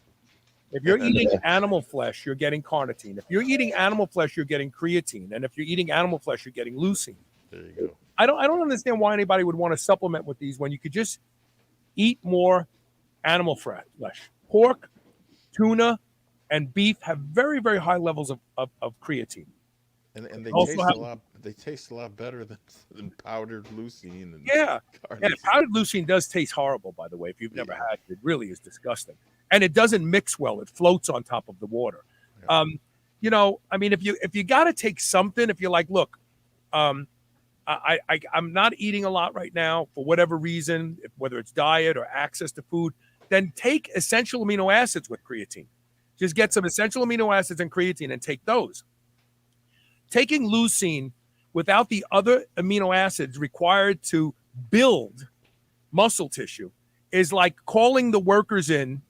[SPEAKER 2] If you're eating animal flesh, you're getting carnitine. If you're eating animal flesh, you're getting creatine. And if you're eating animal flesh, you're getting leucine.
[SPEAKER 3] There you go.
[SPEAKER 2] I don't understand why anybody would want to supplement with these when you could just eat more animal flesh. Pork, tuna, and beef have very, very high levels of creatine.
[SPEAKER 3] And they
[SPEAKER 2] Also
[SPEAKER 3] taste
[SPEAKER 2] have-
[SPEAKER 3] a lot. They taste a lot better than powdered leucine. And
[SPEAKER 2] Yeah.
[SPEAKER 3] carnitine.
[SPEAKER 2] And powdered leucine does taste horrible, by the way. If you've never had it, it really is disgusting. And it doesn't mix well. It floats on top of the water.
[SPEAKER 3] Yeah.
[SPEAKER 2] You know, I mean, if you got to take something, if you're like, look, I'm not eating a lot right now for whatever reason, whether it's diet or access to food, then take essential amino acids with creatine. Just get some essential amino acids and creatine and take those. Taking leucine without the other amino acids required to build muscle tissue is like calling the workers in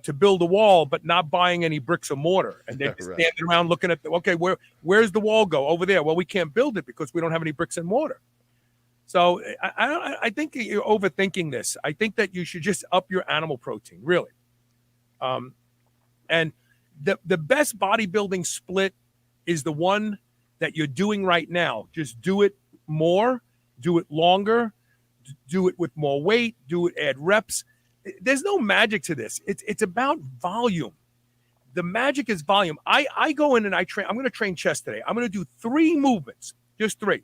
[SPEAKER 2] to build a wall, but not buying any bricks or mortar. And they're just
[SPEAKER 3] Right.
[SPEAKER 2] standing around looking at, where's the wall go? Over there. Well, we can't build it because we don't have any bricks and mortar. So I think you're overthinking this. I think that you should just up your animal protein, really. And the best bodybuilding split is the one that you're doing right now. Just do it more, do it longer, do it with more weight, add reps. There's no magic to this. It's about volume. The magic is volume. I go in and I train. I'm going to train chest today. I'm going to do 3 movements, just 3.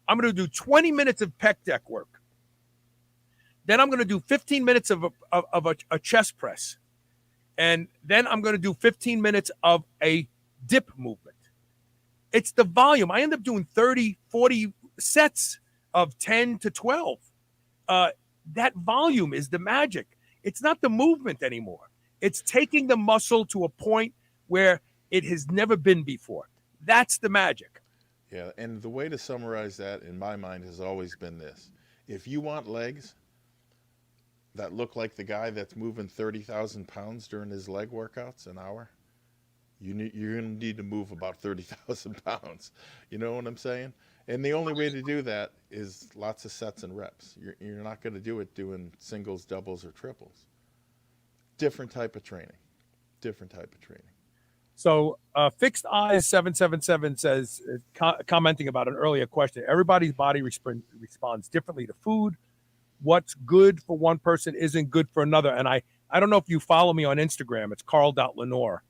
[SPEAKER 2] I'm going to do 20 minutes of pec deck work. Then I'm going to do 15 minutes of a chest press. And then I'm going to do 15 minutes of a dip movement. It's the volume. I end up doing 30, 40 sets of 10 to 12. That volume is the magic. It's not the movement anymore. It's taking the muscle to a point where it has never been before. That's the magic.
[SPEAKER 3] Yeah, and the way to summarize that in my mind has always been this. If you want legs that look like the guy that's moving 30,000 pounds during his leg workouts an hour, you're going to need to move about 30,000 pounds. You know what I'm saying? And the only way to do that is lots of sets and reps. You're not going to do it doing singles, doubles, or triples. Different type of training.
[SPEAKER 2] So Fixed Eyes 777 says, commenting about an earlier question, everybody's body responds differently to food. What's good for one person isn't good for another. And I don't know if you follow me on Instagram. It's Carl.Lenore,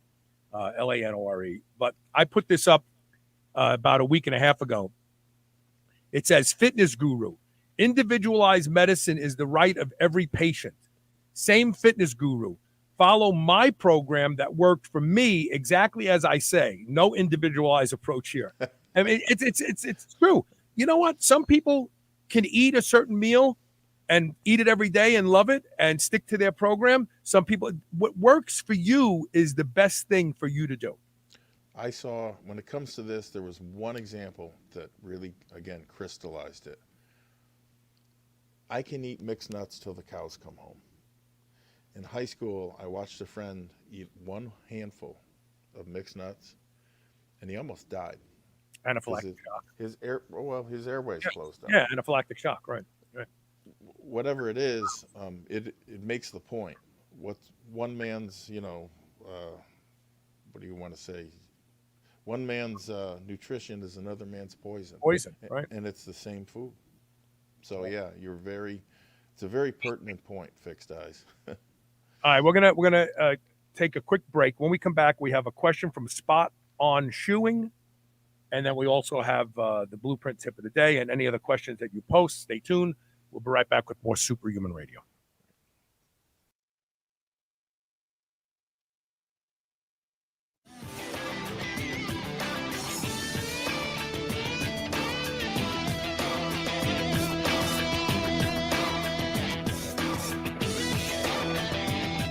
[SPEAKER 2] Lanore. But I put this up about a week and a half ago. It says, fitness guru, individualized medicine is the right of every patient. Same fitness guru. Follow my program that worked for me exactly as I say. No individualized approach here. I mean, it's true. You know what? Some people can eat a certain meal and eat it every day and love it and stick to their program. Some people, what works for you is the best thing for you to do.
[SPEAKER 3] I saw, when it comes to this, there was one example that really, again, crystallized it. I can eat mixed nuts till the cows come home. In high school, I watched a friend eat one handful of mixed nuts, and he almost died.
[SPEAKER 2] Anaphylactic shock.
[SPEAKER 3] His airways closed up.
[SPEAKER 2] Yeah, anaphylactic shock, right.
[SPEAKER 3] Whatever it is, it makes the point. What's one man's, what do you want to say? One man's nutrition is another man's poison.
[SPEAKER 2] Poison, right.
[SPEAKER 3] And it's the same food. So yeah, it's a very pertinent point, Fixed Eyes.
[SPEAKER 2] All right, we're gonna take a quick break. When we come back, we have a question from Spot on shoeing, and then we also have the blueprint tip of the day and any other questions that you post. Stay tuned. We'll be right back with more Superhuman Radio.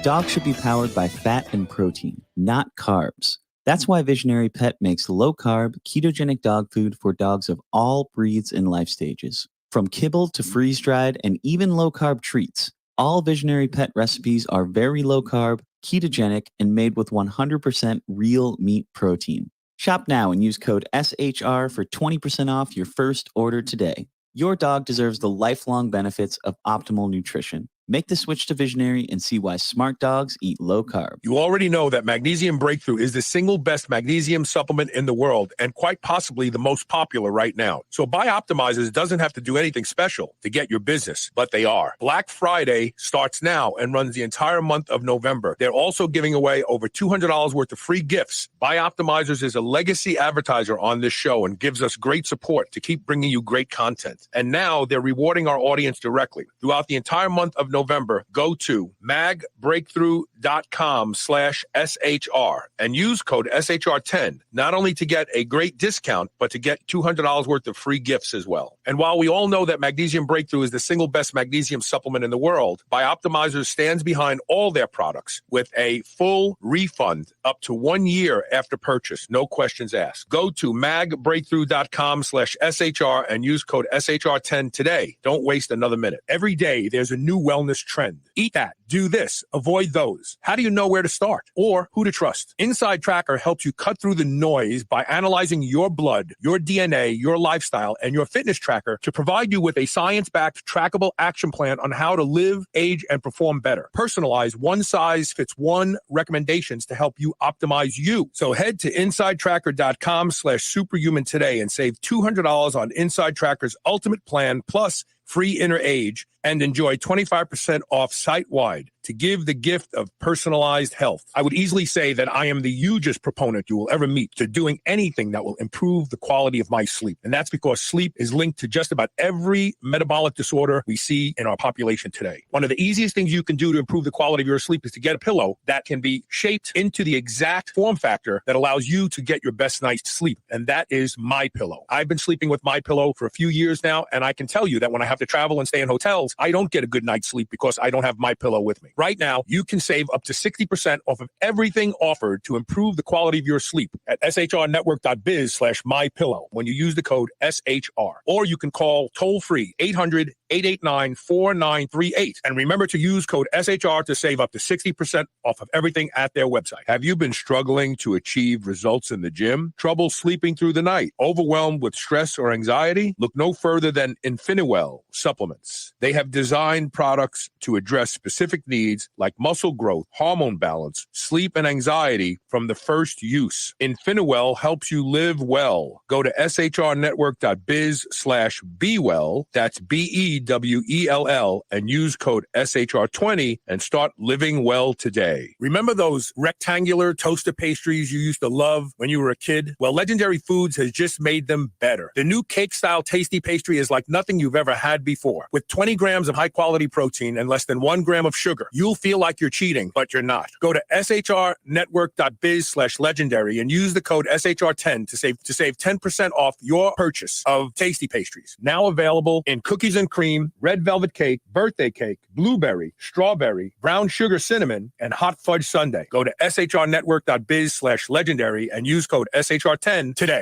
[SPEAKER 6] Dogs should be powered by fat and protein, not carbs. That's why Visionary Pet makes low-carb, ketogenic dog food for dogs of all breeds and life stages. From kibble to freeze-dried and even low-carb treats, all Visionary Pet recipes are very low-carb, ketogenic, and made with 100% real meat protein. Shop now and use code SHR for 20% off your first order today. Your dog deserves the lifelong benefits of optimal nutrition. Make the switch to Visionary and see why smart dogs eat low carb.
[SPEAKER 2] You already know that Magnesium Breakthrough is the single best magnesium supplement in the world and quite possibly the most popular right now. So Bioptimizers doesn't have to do anything special to get your business, but they are. Black Friday starts now and runs the entire month of November. They're also giving away over $200 worth of free gifts. Bioptimizers is a legacy advertiser on this show and gives us great support to keep bringing you great content. And now they're rewarding our audience directly. Throughout the entire month of November, go to magbreakthrough.com/SHR and use code SHR10, not only to get a great discount, but to get $200 worth of free gifts as well. And while we all know that Magnesium Breakthrough is the single best magnesium supplement in the world, Bioptimizers stands behind all their products with a full refund up to 1 year after purchase. No questions asked. Go to magbreakthrough.com/SHR and use code SHR10 today. Don't waste another minute. Every day, there's a new wellness trend. Eat that, do this, avoid those. How do you know where to start or who to trust? Inside Tracker helps you cut through the noise by analyzing your blood, your DNA, your lifestyle, and your fitness tracker to provide you with a science-backed trackable action plan on how to live, age, and perform better. Personalized one-size-fits-one recommendations to help you optimize you. So head to InsideTracker.com/superhuman today and save $200 on Inside Tracker's ultimate plan plus free inner age, and enjoy 25% off site-wide to give the gift of personalized health. I would easily say that I am the hugest proponent you will ever meet to doing anything that will improve the quality of my sleep. And that's because sleep is linked to just about every metabolic disorder we see in our population today. One of the easiest things you can do to improve the quality of your sleep is to get a pillow that can be shaped into the exact form factor that allows you to get your best night's sleep. And that is MyPillow. I've been sleeping with MyPillow for a few years now, and I can tell you that when I have to travel and stay in hotels, I don't get a good night's sleep because I don't have MyPillow with me. Right now, you can save up to 60% off of everything offered to improve the quality of your sleep at shrnetwork.biz/MyPillow when you use the code SHR. Or you can call toll-free 800-889-4938. And remember to use code SHR to save up to 60% off of everything at their website. Have you been struggling to achieve results in the gym? Trouble sleeping through the night? Overwhelmed with stress or anxiety? Look no further than Infiniiwell Supplements. They have designed products to address specific needs like muscle growth, hormone balance, sleep, and anxiety from the first use. Infiniiwell helps you live well. Go to shrnetwork.biz/bewell, that's BEWELL, and use code SHR20 and start living well today. Remember those rectangular toaster pastries you used to love when you were a kid? Well, Legendary Foods has just made them better. The new cake-style tasty pastry is like nothing you've ever had before. With 20 grams of high-quality protein and less than 1 gram of sugar, you'll feel like you're cheating, but you're not. Go to shrnetwork.biz/legendary and use the code SHR10 to save 10% off your purchase of tasty pastries. Now available in cookies and cream, red velvet cake, birthday cake, blueberry, strawberry, brown sugar cinnamon, and hot fudge sundae. Go to shrnetwork.biz/legendary and use code SHR10 today.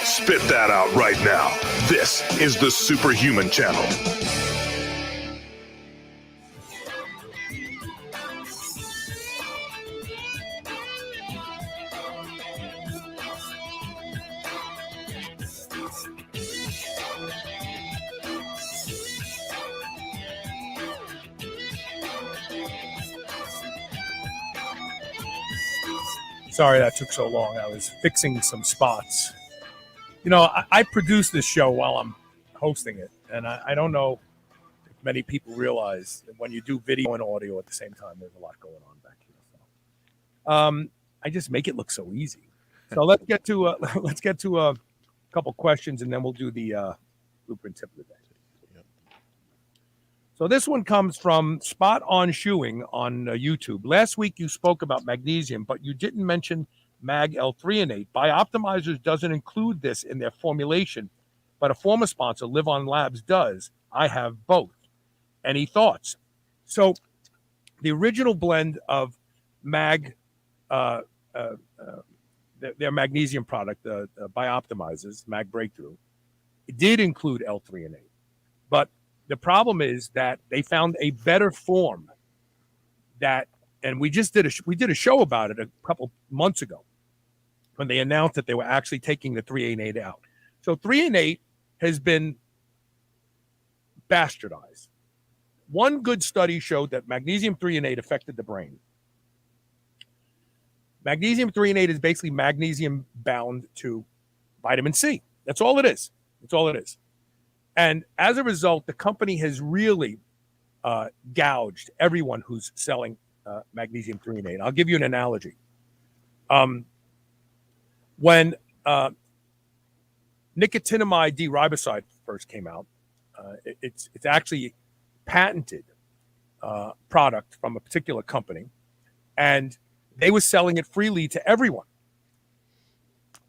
[SPEAKER 1] Spit that out right now. This is the Superhuman Channel.
[SPEAKER 2] Sorry that took so long. I was fixing some spots. You know, I produce this show while I'm hosting it, and I don't know if many people realize that when you do video and audio at the same time, there's a lot going on back here. So, I just make it look so easy. So let's get to a couple questions, and then we'll do the blueprint tip of the day. So this one comes from Spot On Shoeing on YouTube. Last week you spoke about magnesium, but you didn't mention Mag L-threonate. Bioptimizers doesn't include this in their formulation, but a former sponsor, Live On Labs, does. I have both. Any thoughts? So the original blend of Mag, their magnesium product, Bioptimizers, Mag Breakthrough, it did include L-threonate, but the problem is that they found a better form that, and we did a show about it a couple months ago when they announced that they were actually taking the 3-8 out. So 3-8 has been bastardized. One good study showed that magnesium 3-8 affected the brain. Magnesium 3-8 is basically magnesium bound to vitamin C. That's all it is. That's all it is. And as a result, the company has really gouged everyone who's selling magnesium 3-8. I'll give you an analogy. When nicotinamide D-riboside first came out, it's actually patented product from a particular company, and they were selling it freely to everyone.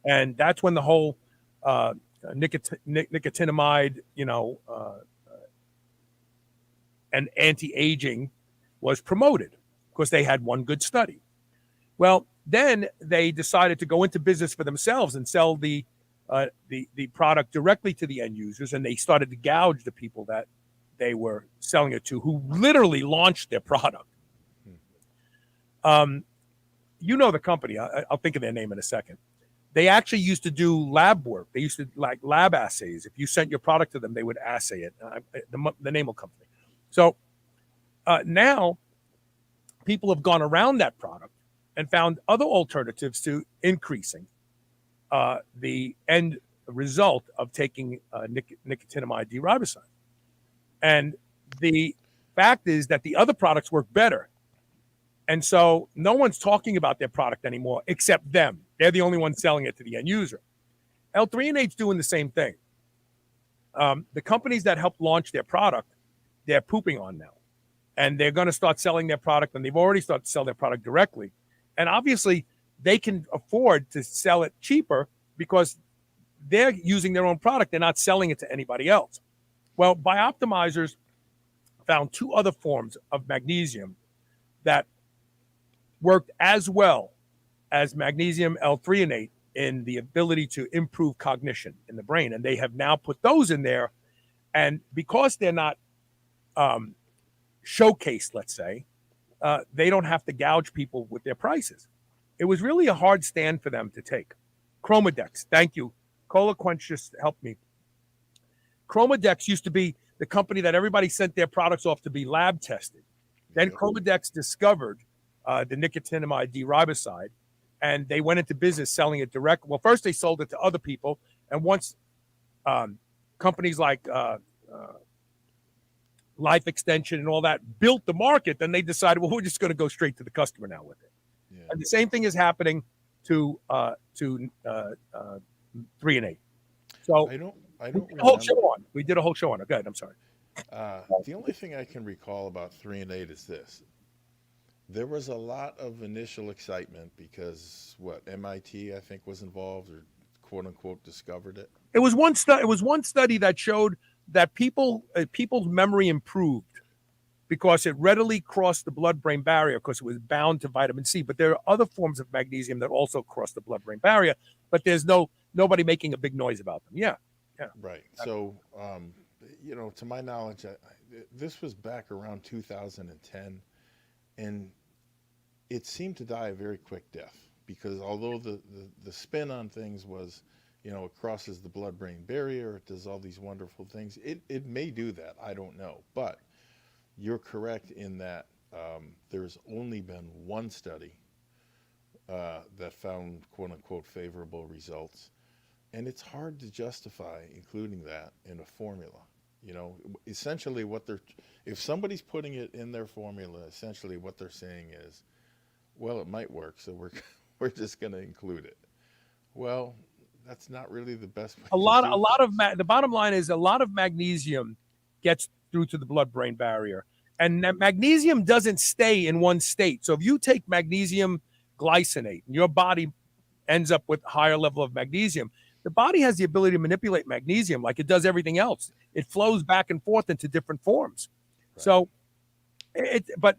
[SPEAKER 2] And that's when the whole nicotinamide, and anti-aging was promoted because they had one good study. Well, then they decided to go into business for themselves and sell the product directly to the end users, and they started to gouge the people that they were selling it to, who literally launched their product. You know the company. I'll think of their name in a second. They actually used to do lab work. They used to like lab assays. If you sent your product to them, they would assay it. The name will come to me. So now people have gone around that product and found other alternatives to increasing the end result of taking nicotinamide D-riboside. And the fact is that the other products work better. And so no one's talking about their product anymore except them. They're the only ones selling it to the end user. L-threonate's doing the same thing. The companies that helped launch their product, they're pooping on now. And they're going to start selling their product, and they've already started to sell their product directly. And obviously, they can afford to sell it cheaper because they're using their own product. They're not selling it to anybody else. Well, Bioptimizers found two other forms of magnesium that worked as well as magnesium L-threonate in the ability to improve cognition in the brain. And they have now put those in there. And because they're not showcased, let's say, they don't have to gouge people with their prices. It was really a hard stand for them to take. Chromadex, thank you. Cola Quench just helped me. Chromadex used to be the company that everybody sent their products off to be lab tested. Then Chromadex discovered the nicotinamide D-riboside, and they went into business selling it direct. Well, first they sold it to other people, and once companies like Life Extension and all that built the market, then they decided, well, we're just going to go straight to the customer now with it. Yeah. And the same thing is happening to 3-8. So
[SPEAKER 3] I don't
[SPEAKER 2] we did a whole show on it. Go ahead. I'm sorry.
[SPEAKER 3] The only thing I can recall about 3-8 is this. There was a lot of initial excitement because MIT, I think, was involved or quote unquote discovered it.
[SPEAKER 2] It was one study that showed that people's memory improved because it readily crossed the blood-brain barrier because it was bound to vitamin C. But there are other forms of magnesium that also cross the blood-brain barrier, but there's nobody making a big noise about them. Yeah.
[SPEAKER 3] Right. So, to my knowledge, this was back around 2010, and it seemed to die a very quick death because although the spin on things was, it crosses the blood-brain barrier, it does all these wonderful things. It may do that. I don't know. But you're correct in that there's only been one study that found quote unquote favorable results. And it's hard to justify including that in a formula. You know, essentially what they're, if somebody's putting it in their formula, essentially what they're saying is, well, it might work, so we're we're just going to include it. Well, that's not really the best way
[SPEAKER 2] A
[SPEAKER 3] to
[SPEAKER 2] lot,
[SPEAKER 3] do
[SPEAKER 2] a lot of
[SPEAKER 3] things.
[SPEAKER 2] the bottom line is a lot of magnesium gets through to the blood-brain barrier, and that magnesium doesn't stay in one state. So if you take magnesium glycinate, and your body ends up with higher level of magnesium, the body has the ability to manipulate magnesium like it does everything else. It flows back and forth into different forms.
[SPEAKER 3] Right.
[SPEAKER 2] So but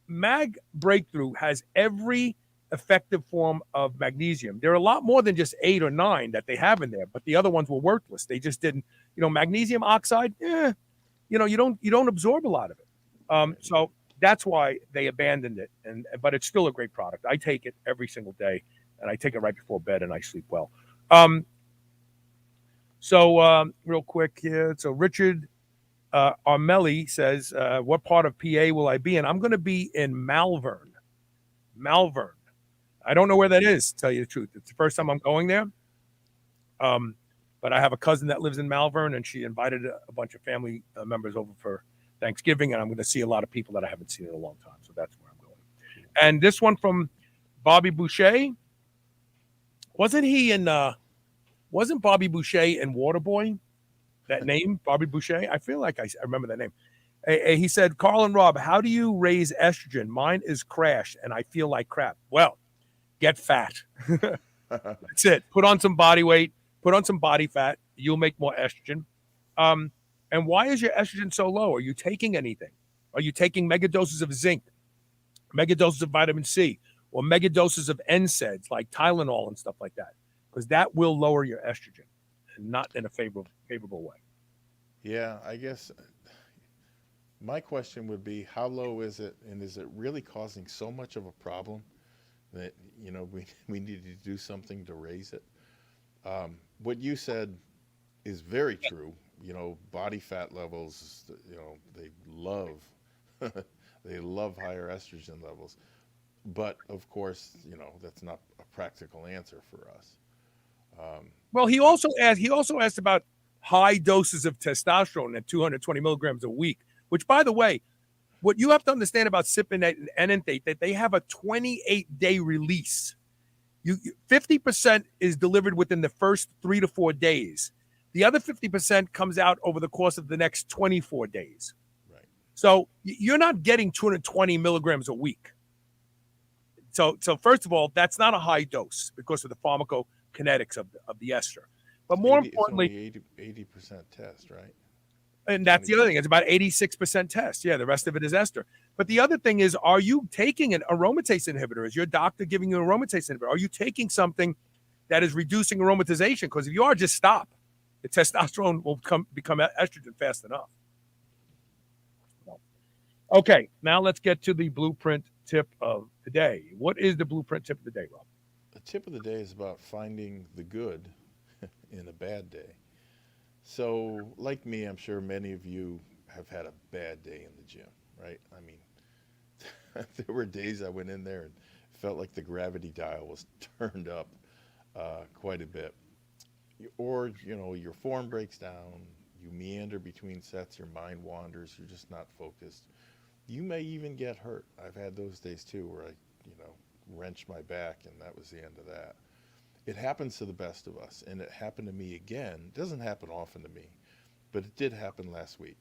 [SPEAKER 2] Mag Breakthrough has every effective form of magnesium. There are a lot more than just 8 or 9 that they have in there, but the other ones were worthless. They just didn't, magnesium oxide, you don't absorb a lot of it. So that's why they abandoned it. But it's still a great product. I take it every single day, and I take it right before bed, and I sleep well. Real quick here. So Richard Armelli says, what part of PA will I be in? I'm going to be in Malvern. I don't know where that is, to tell you the truth. It's the first time I'm going there. But I have a cousin that lives in Malvern, and she invited a bunch of family members over for Thanksgiving, and I'm going to see a lot of people that I haven't seen in a long time. So that's where I'm going. And this one from Bobby Boucher. Wasn't Bobby Boucher in Waterboy? That name, Bobby Boucher? I feel like I remember that name. He said, Carl and Rob, how do you raise estrogen? Mine is crashed, and I feel like crap. Well, get fat. That's it. Put on some body weight. Put on some body fat. You'll make more estrogen. And why is your estrogen so low? Are you taking anything? Are you taking mega doses of zinc, mega doses of vitamin C, or mega doses of NSAIDs like Tylenol and stuff like that? Because that will lower your estrogen, and not in a favorable way.
[SPEAKER 3] Yeah, I guess my question would be, how low is it, and is it really causing so much of a problem that we need to do something to raise it? What you said is very true. Body fat levels, they love they love higher estrogen levels, but of course, that's not a practical answer for us.
[SPEAKER 2] Well, he also asked about high doses of testosterone at 220 milligrams a week, which, by the way, what you have to understand about Cypionate and Enanthate, that they have a 28-day release. 50% is delivered within the first 3 to 4 days. The other 50% comes out over the course of the next 24 days.
[SPEAKER 3] Right.
[SPEAKER 2] So you're not getting 220 milligrams a week. So first of all, that's not a high dose because of the pharmacokinetics of the ester. But more importantly,
[SPEAKER 3] it's only 80% test, right?
[SPEAKER 2] And that's the other thing. It's about 86% test. Yeah, the rest of it is ester. But the other thing is, are you taking an aromatase inhibitor? Is your doctor giving you an aromatase inhibitor? Are you taking something that is reducing aromatization? Because if you are, just stop. The testosterone will become estrogen fast enough. Okay, now let's get to the blueprint tip of the day. What is the blueprint tip of the day, Rob?
[SPEAKER 3] The tip of the day is about finding the good in a bad day. So, like me, I'm sure many of you have had a bad day in the gym, right? I mean, there were days I went in there and felt like the gravity dial was turned up quite a bit. Or, your form breaks down, you meander between sets, your mind wanders, you're just not focused. You may even get hurt. I've had those days too where I, wrenched my back, and that was the end of that. It happens to the best of us, and it happened to me again. It doesn't happen often to me, but it did happen last week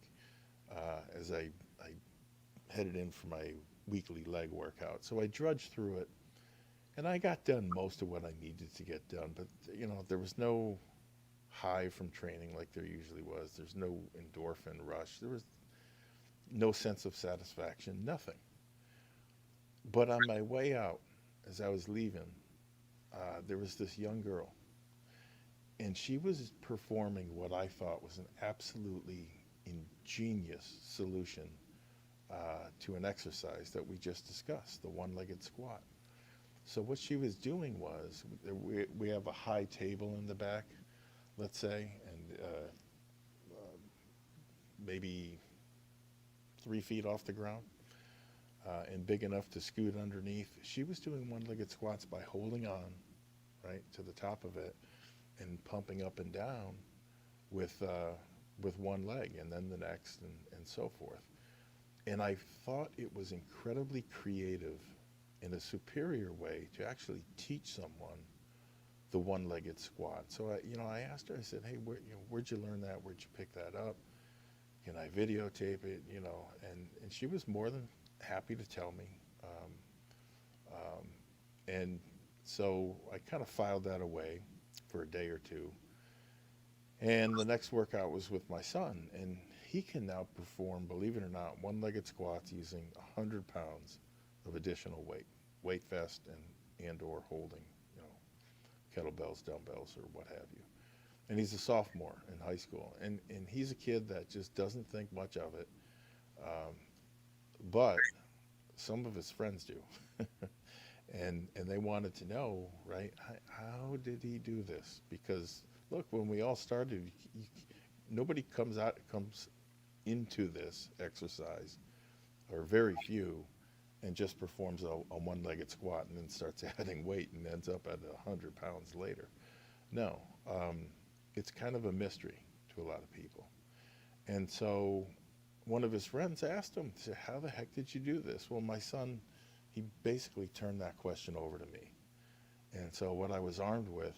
[SPEAKER 3] as I headed in for my weekly leg workout. So I drudged through it, and I got done most of what I needed to get done. But, there was no high from training like there usually was. There's no endorphin rush. There was no sense of satisfaction, nothing. But on my way out, as I was leaving, there was this young girl, and she was performing what I thought was an absolutely ingenious solution to an exercise that we just discussed, the one-legged squat. So what she was doing was, we have a high table in the back, let's say, and maybe 3 feet off the ground. and big enough to scoot underneath. She was doing one-legged squats by holding on, right, to the top of it and pumping up and down with one leg and then the next and so forth. And I thought it was incredibly creative in a superior way to actually teach someone the one-legged squat. So I asked her, I said, hey, where'd you learn that? Where'd you pick that up? Can I videotape it? And she was more than happy to tell me. And so I kind of filed that away for a day or two. And the next workout was with my son, and he can now perform, believe it or not, one-legged squats using 100 pounds of additional weight vest and or holding, kettlebells, dumbbells, or what have you. And he's a sophomore in high school, and he's a kid that just doesn't think much of it, but some of his friends do. and they wanted to know, right, how did he do this? Because look, when we all started, nobody comes into this exercise, or very few, and just performs a one-legged squat and then starts adding weight and ends up at 100 pounds later. No, it's kind of a mystery to a lot of people. And so one of his friends asked him, said, how the heck did you do this? Well, my son, he basically turned that question over to me. And so what I was armed with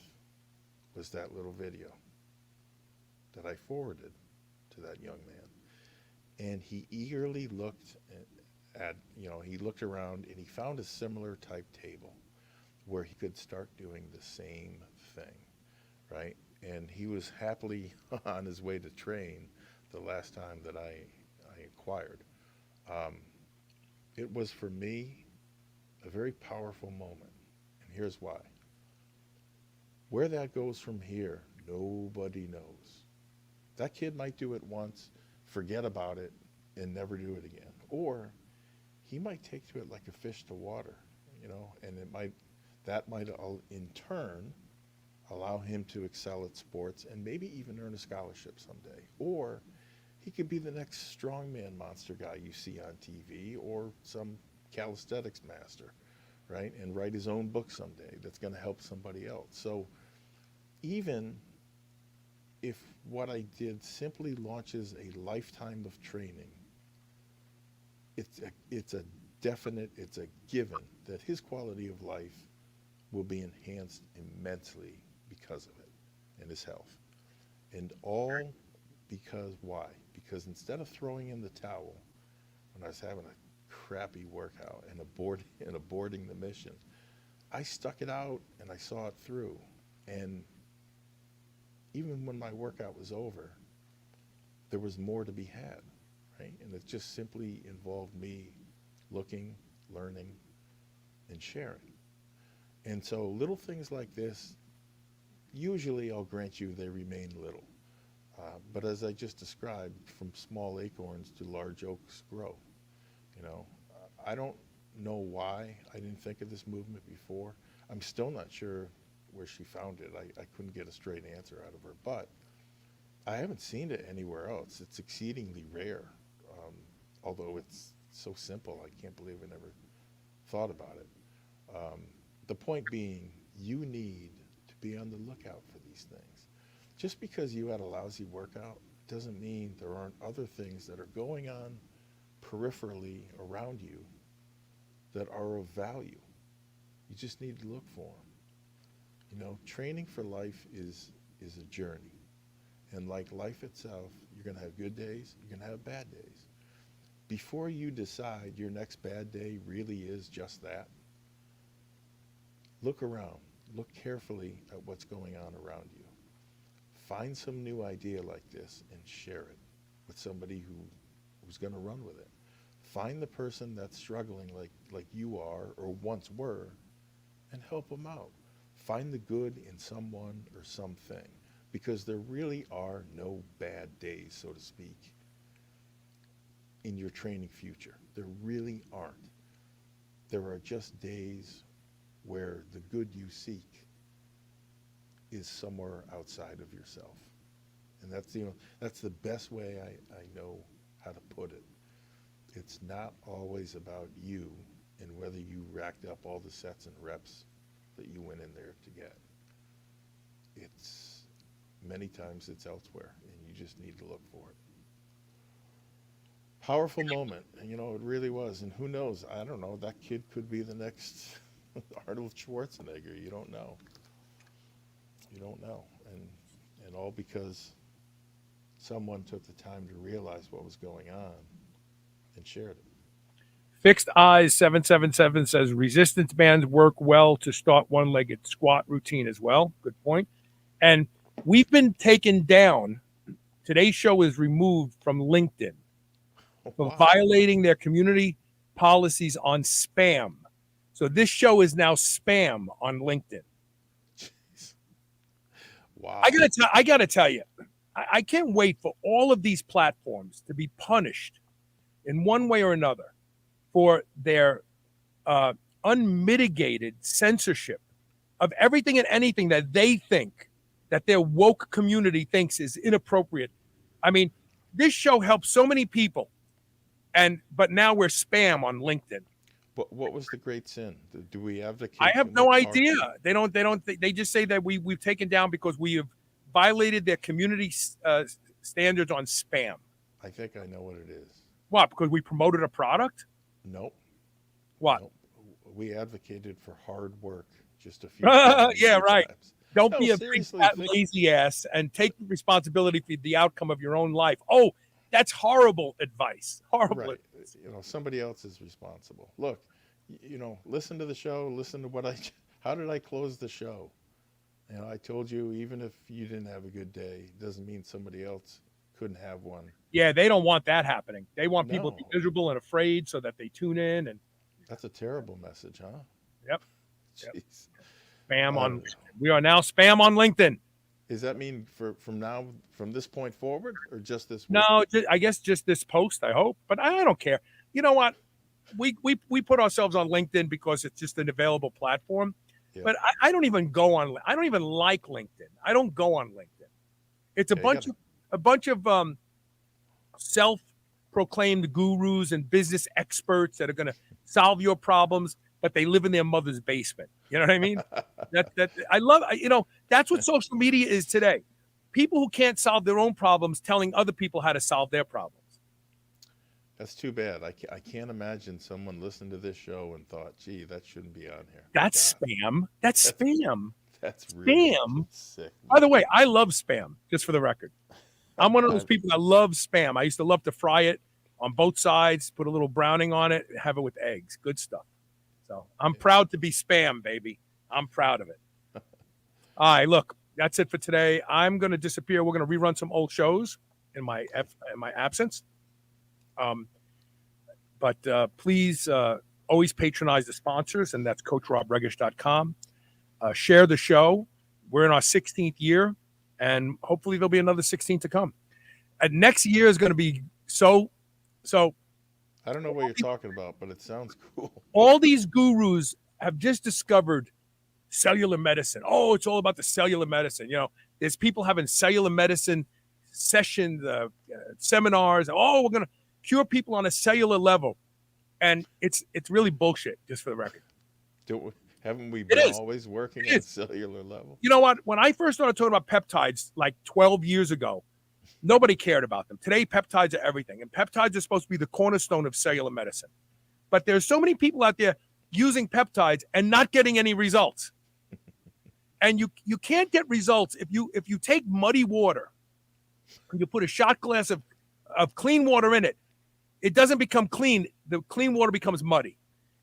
[SPEAKER 3] was that little video that I forwarded to that young man. And he eagerly looked he looked around and he found a similar type table where he could start doing the same thing, right? And he was happily on his way to train the last time that I inquired. It was, for me, a very powerful moment. And here's why. Where that goes from here, nobody knows. That kid might do it once, forget about it, and never do it again. Or he might take to it like a fish to water, and that might in turn allow him to excel at sports and maybe even earn a scholarship someday. Or he could be the next strongman monster guy you see on TV, or some calisthenics master, right? And write his own book someday that's going to help somebody else. So even if what I did simply launches a lifetime of training, it's a definite, it's a given that his quality of life will be enhanced immensely because of it, and his health. And all because, why? Because instead of throwing in the towel when I was having a crappy workout and aborting the mission, I stuck it out and I saw it through. And even when my workout was over, there was more to be had, right? And it just simply involved me looking, learning, and sharing. And so little things like this, usually I'll grant you they remain little. But as I just described, from small acorns to large oaks grow. I don't know why I didn't think of this movement before. I'm still not sure where she found it. I couldn't get a straight answer out of her, but I haven't seen it anywhere else. It's exceedingly rare, although it's so simple. I can't believe I never thought about it. The point being, you need to be on the lookout for these things. Just because you had a lousy workout doesn't mean there aren't other things that are going on peripherally around you that are of value. You just need to look for them. Training for life is a journey. And like life itself, you're going to have good days, you're going to have bad days. Before you decide your next bad day really is just that, look around. Look carefully at what's going on around you. Find some new idea like this and share it with somebody who's going to run with it. Find the person that's struggling like you are or once were, and help them out. Find the good in someone or something, because there really are no bad days, so to speak, in your training future. There really aren't. There are just days where the good you seek is somewhere outside of yourself. And that's the best way I know how to put it. It's not always about you and whether you racked up all the sets and reps that you went in there to get. It's many times it's elsewhere, and you just need to look for it. Powerful moment, and it really was. And who knows? I don't know. That kid could be the next Arnold Schwarzenegger. You don't know. You don't know, and all because someone took the time to realize what was going on and shared it.
[SPEAKER 2] Fixed Eyes 777 says resistance bands work well to start one-legged squat routine as well. Good point. And we've been taken down. Today's show is removed from LinkedIn for violating their community policies on spam. So this show is now spam on LinkedIn.
[SPEAKER 3] Jeez. Wow.
[SPEAKER 2] I gotta tell you, I can't wait for all of these platforms to be punished in one way or another for their unmitigated censorship of everything and anything that they think that their woke community thinks is inappropriate. I mean, this show helps so many people, but now we're spam on LinkedIn.
[SPEAKER 3] What was the great sin? Do we advocate?
[SPEAKER 2] I have no idea. They just say that we've taken down because we have violated their community standards on spam.
[SPEAKER 3] I think I know what it is.
[SPEAKER 2] What? Because we promoted a product?
[SPEAKER 3] Nope.
[SPEAKER 2] What?
[SPEAKER 3] Nope. We advocated for hard work just a few
[SPEAKER 2] yeah, right.
[SPEAKER 3] times.
[SPEAKER 2] Don't be a big fat lazy ass and take responsibility for the outcome of your own life. Oh, that's horrible advice. Horrible.
[SPEAKER 3] Right. Somebody else is responsible. Look, listen to the show. Listen to how did I close the show? I told you, even if you didn't have a good day, it doesn't mean somebody else couldn't have one.
[SPEAKER 2] Yeah, they don't want that happening. They want people to be miserable and afraid so that they tune in. And
[SPEAKER 3] that's a terrible message, huh?
[SPEAKER 2] Yep.
[SPEAKER 3] Jeez.
[SPEAKER 2] Spam we are now spam on LinkedIn.
[SPEAKER 3] Does that mean from this point forward, or just this week?
[SPEAKER 2] No, I guess just this post, I hope. But I don't care. You know what? We put ourselves on LinkedIn because it's just an available platform. Yeah. But I don't even go on. I don't even like LinkedIn. I don't go on LinkedIn. It's a bunch of self-proclaimed gurus and business experts that are going to solve your problems, but they live in their mother's basement. You know what I mean? I love. That's what social media is today. People who can't solve their own problems telling other people how to solve their problems.
[SPEAKER 3] That's too bad. I can't imagine someone listened to this show and thought, gee, that shouldn't be on here.
[SPEAKER 2] That's spam. That's spam.
[SPEAKER 3] That's really
[SPEAKER 2] spam.
[SPEAKER 3] Sick.
[SPEAKER 2] By the way, I love spam, just for the record. I'm one of those people that love spam. I used to love to fry it on both sides, put a little browning on it, have it with eggs. Good stuff. So I'm proud to be spam, baby. I'm proud of it. All right, look, that's it for today. I'm going to disappear. We're going to rerun some old shows in my absence. But please always patronize the sponsors, and that's CoachRobRegish.com. Share the show. We're in our 16th year, and hopefully there'll be another 16 to come. And next year is going to be so.
[SPEAKER 3] I don't know what you're talking about, but it sounds cool.
[SPEAKER 2] All these gurus have just discovered cellular medicine. Oh, it's all about the cellular medicine. There's people having cellular medicine sessions, seminars. Oh, we're going to cure people on a cellular level. And it's really bullshit, just for the record.
[SPEAKER 3] Haven't we been always working at a cellular level?
[SPEAKER 2] You know what? When I first started talking about peptides like 12 years ago, nobody cared about them. Today, peptides are everything. And peptides are supposed to be the cornerstone of cellular medicine. But there's so many people out there using peptides and not getting any results. And you can't get results if you take muddy water and you put a shot glass of clean water in it. It doesn't become clean. The clean water becomes muddy.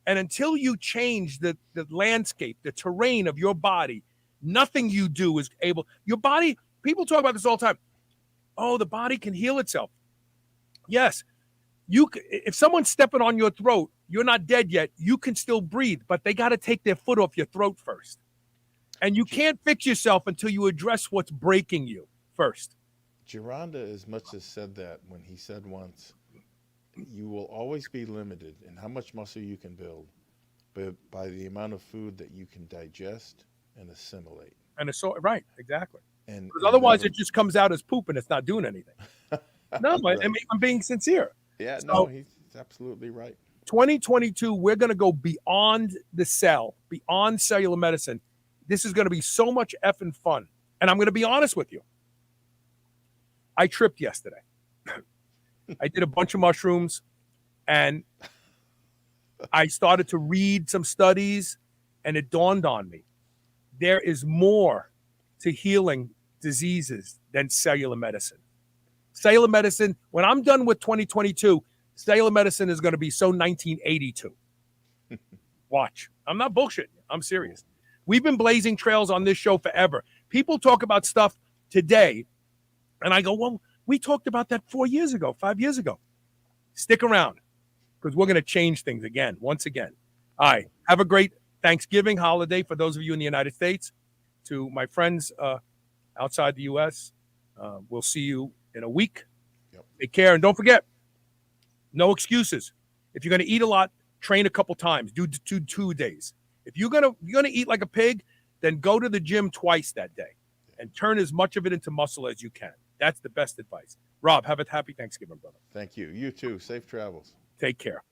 [SPEAKER 2] And until you change the landscape, the terrain of your body, nothing you do is able. Your body, people talk about this all the time. Oh, the body can heal itself. Yes. If someone's stepping on your throat, you're not dead yet. You can still breathe, but they got to take their foot off your throat first. And you can't fix yourself until you address what's breaking you first.
[SPEAKER 3] Gironda as much as said that when he said once, you will always be limited in how much muscle you can build, but by the amount of food that you can digest and assimilate.
[SPEAKER 2] Right, exactly. And otherwise it just comes out as poop and it's not doing anything. No, I mean, I'm being sincere.
[SPEAKER 3] Yeah,
[SPEAKER 2] so,
[SPEAKER 3] That's absolutely right.
[SPEAKER 2] 2022, we're going to go beyond the cell, beyond cellular medicine. This is going to be so much effing fun. And I'm going to be honest with you. I tripped yesterday. I did a bunch of mushrooms, and I started to read some studies, and it dawned on me. There is more to healing diseases than cellular medicine. Cellular medicine, when I'm done with 2022, cellular medicine is going to be so 1982. Watch. I'm not bullshitting. I'm serious. We've been blazing trails on this show forever. People talk about stuff today, and I go, well, we talked about that 4 years ago, 5 years ago. Stick around, because we're going to change things again, once again. All right. Have a great Thanksgiving holiday for those of you in the United States. To my friends outside the U.S., we'll see you in a week.
[SPEAKER 3] Yep.
[SPEAKER 2] Take care. And don't forget, no excuses. If you're going to eat a lot, train a couple times. Do 2 days. If you're gonna eat like a pig, then go to the gym twice that day and turn as much of it into muscle as you can. That's the best advice. Rob, have a happy Thanksgiving, brother.
[SPEAKER 3] Thank you. You too. Safe travels.
[SPEAKER 2] Take care.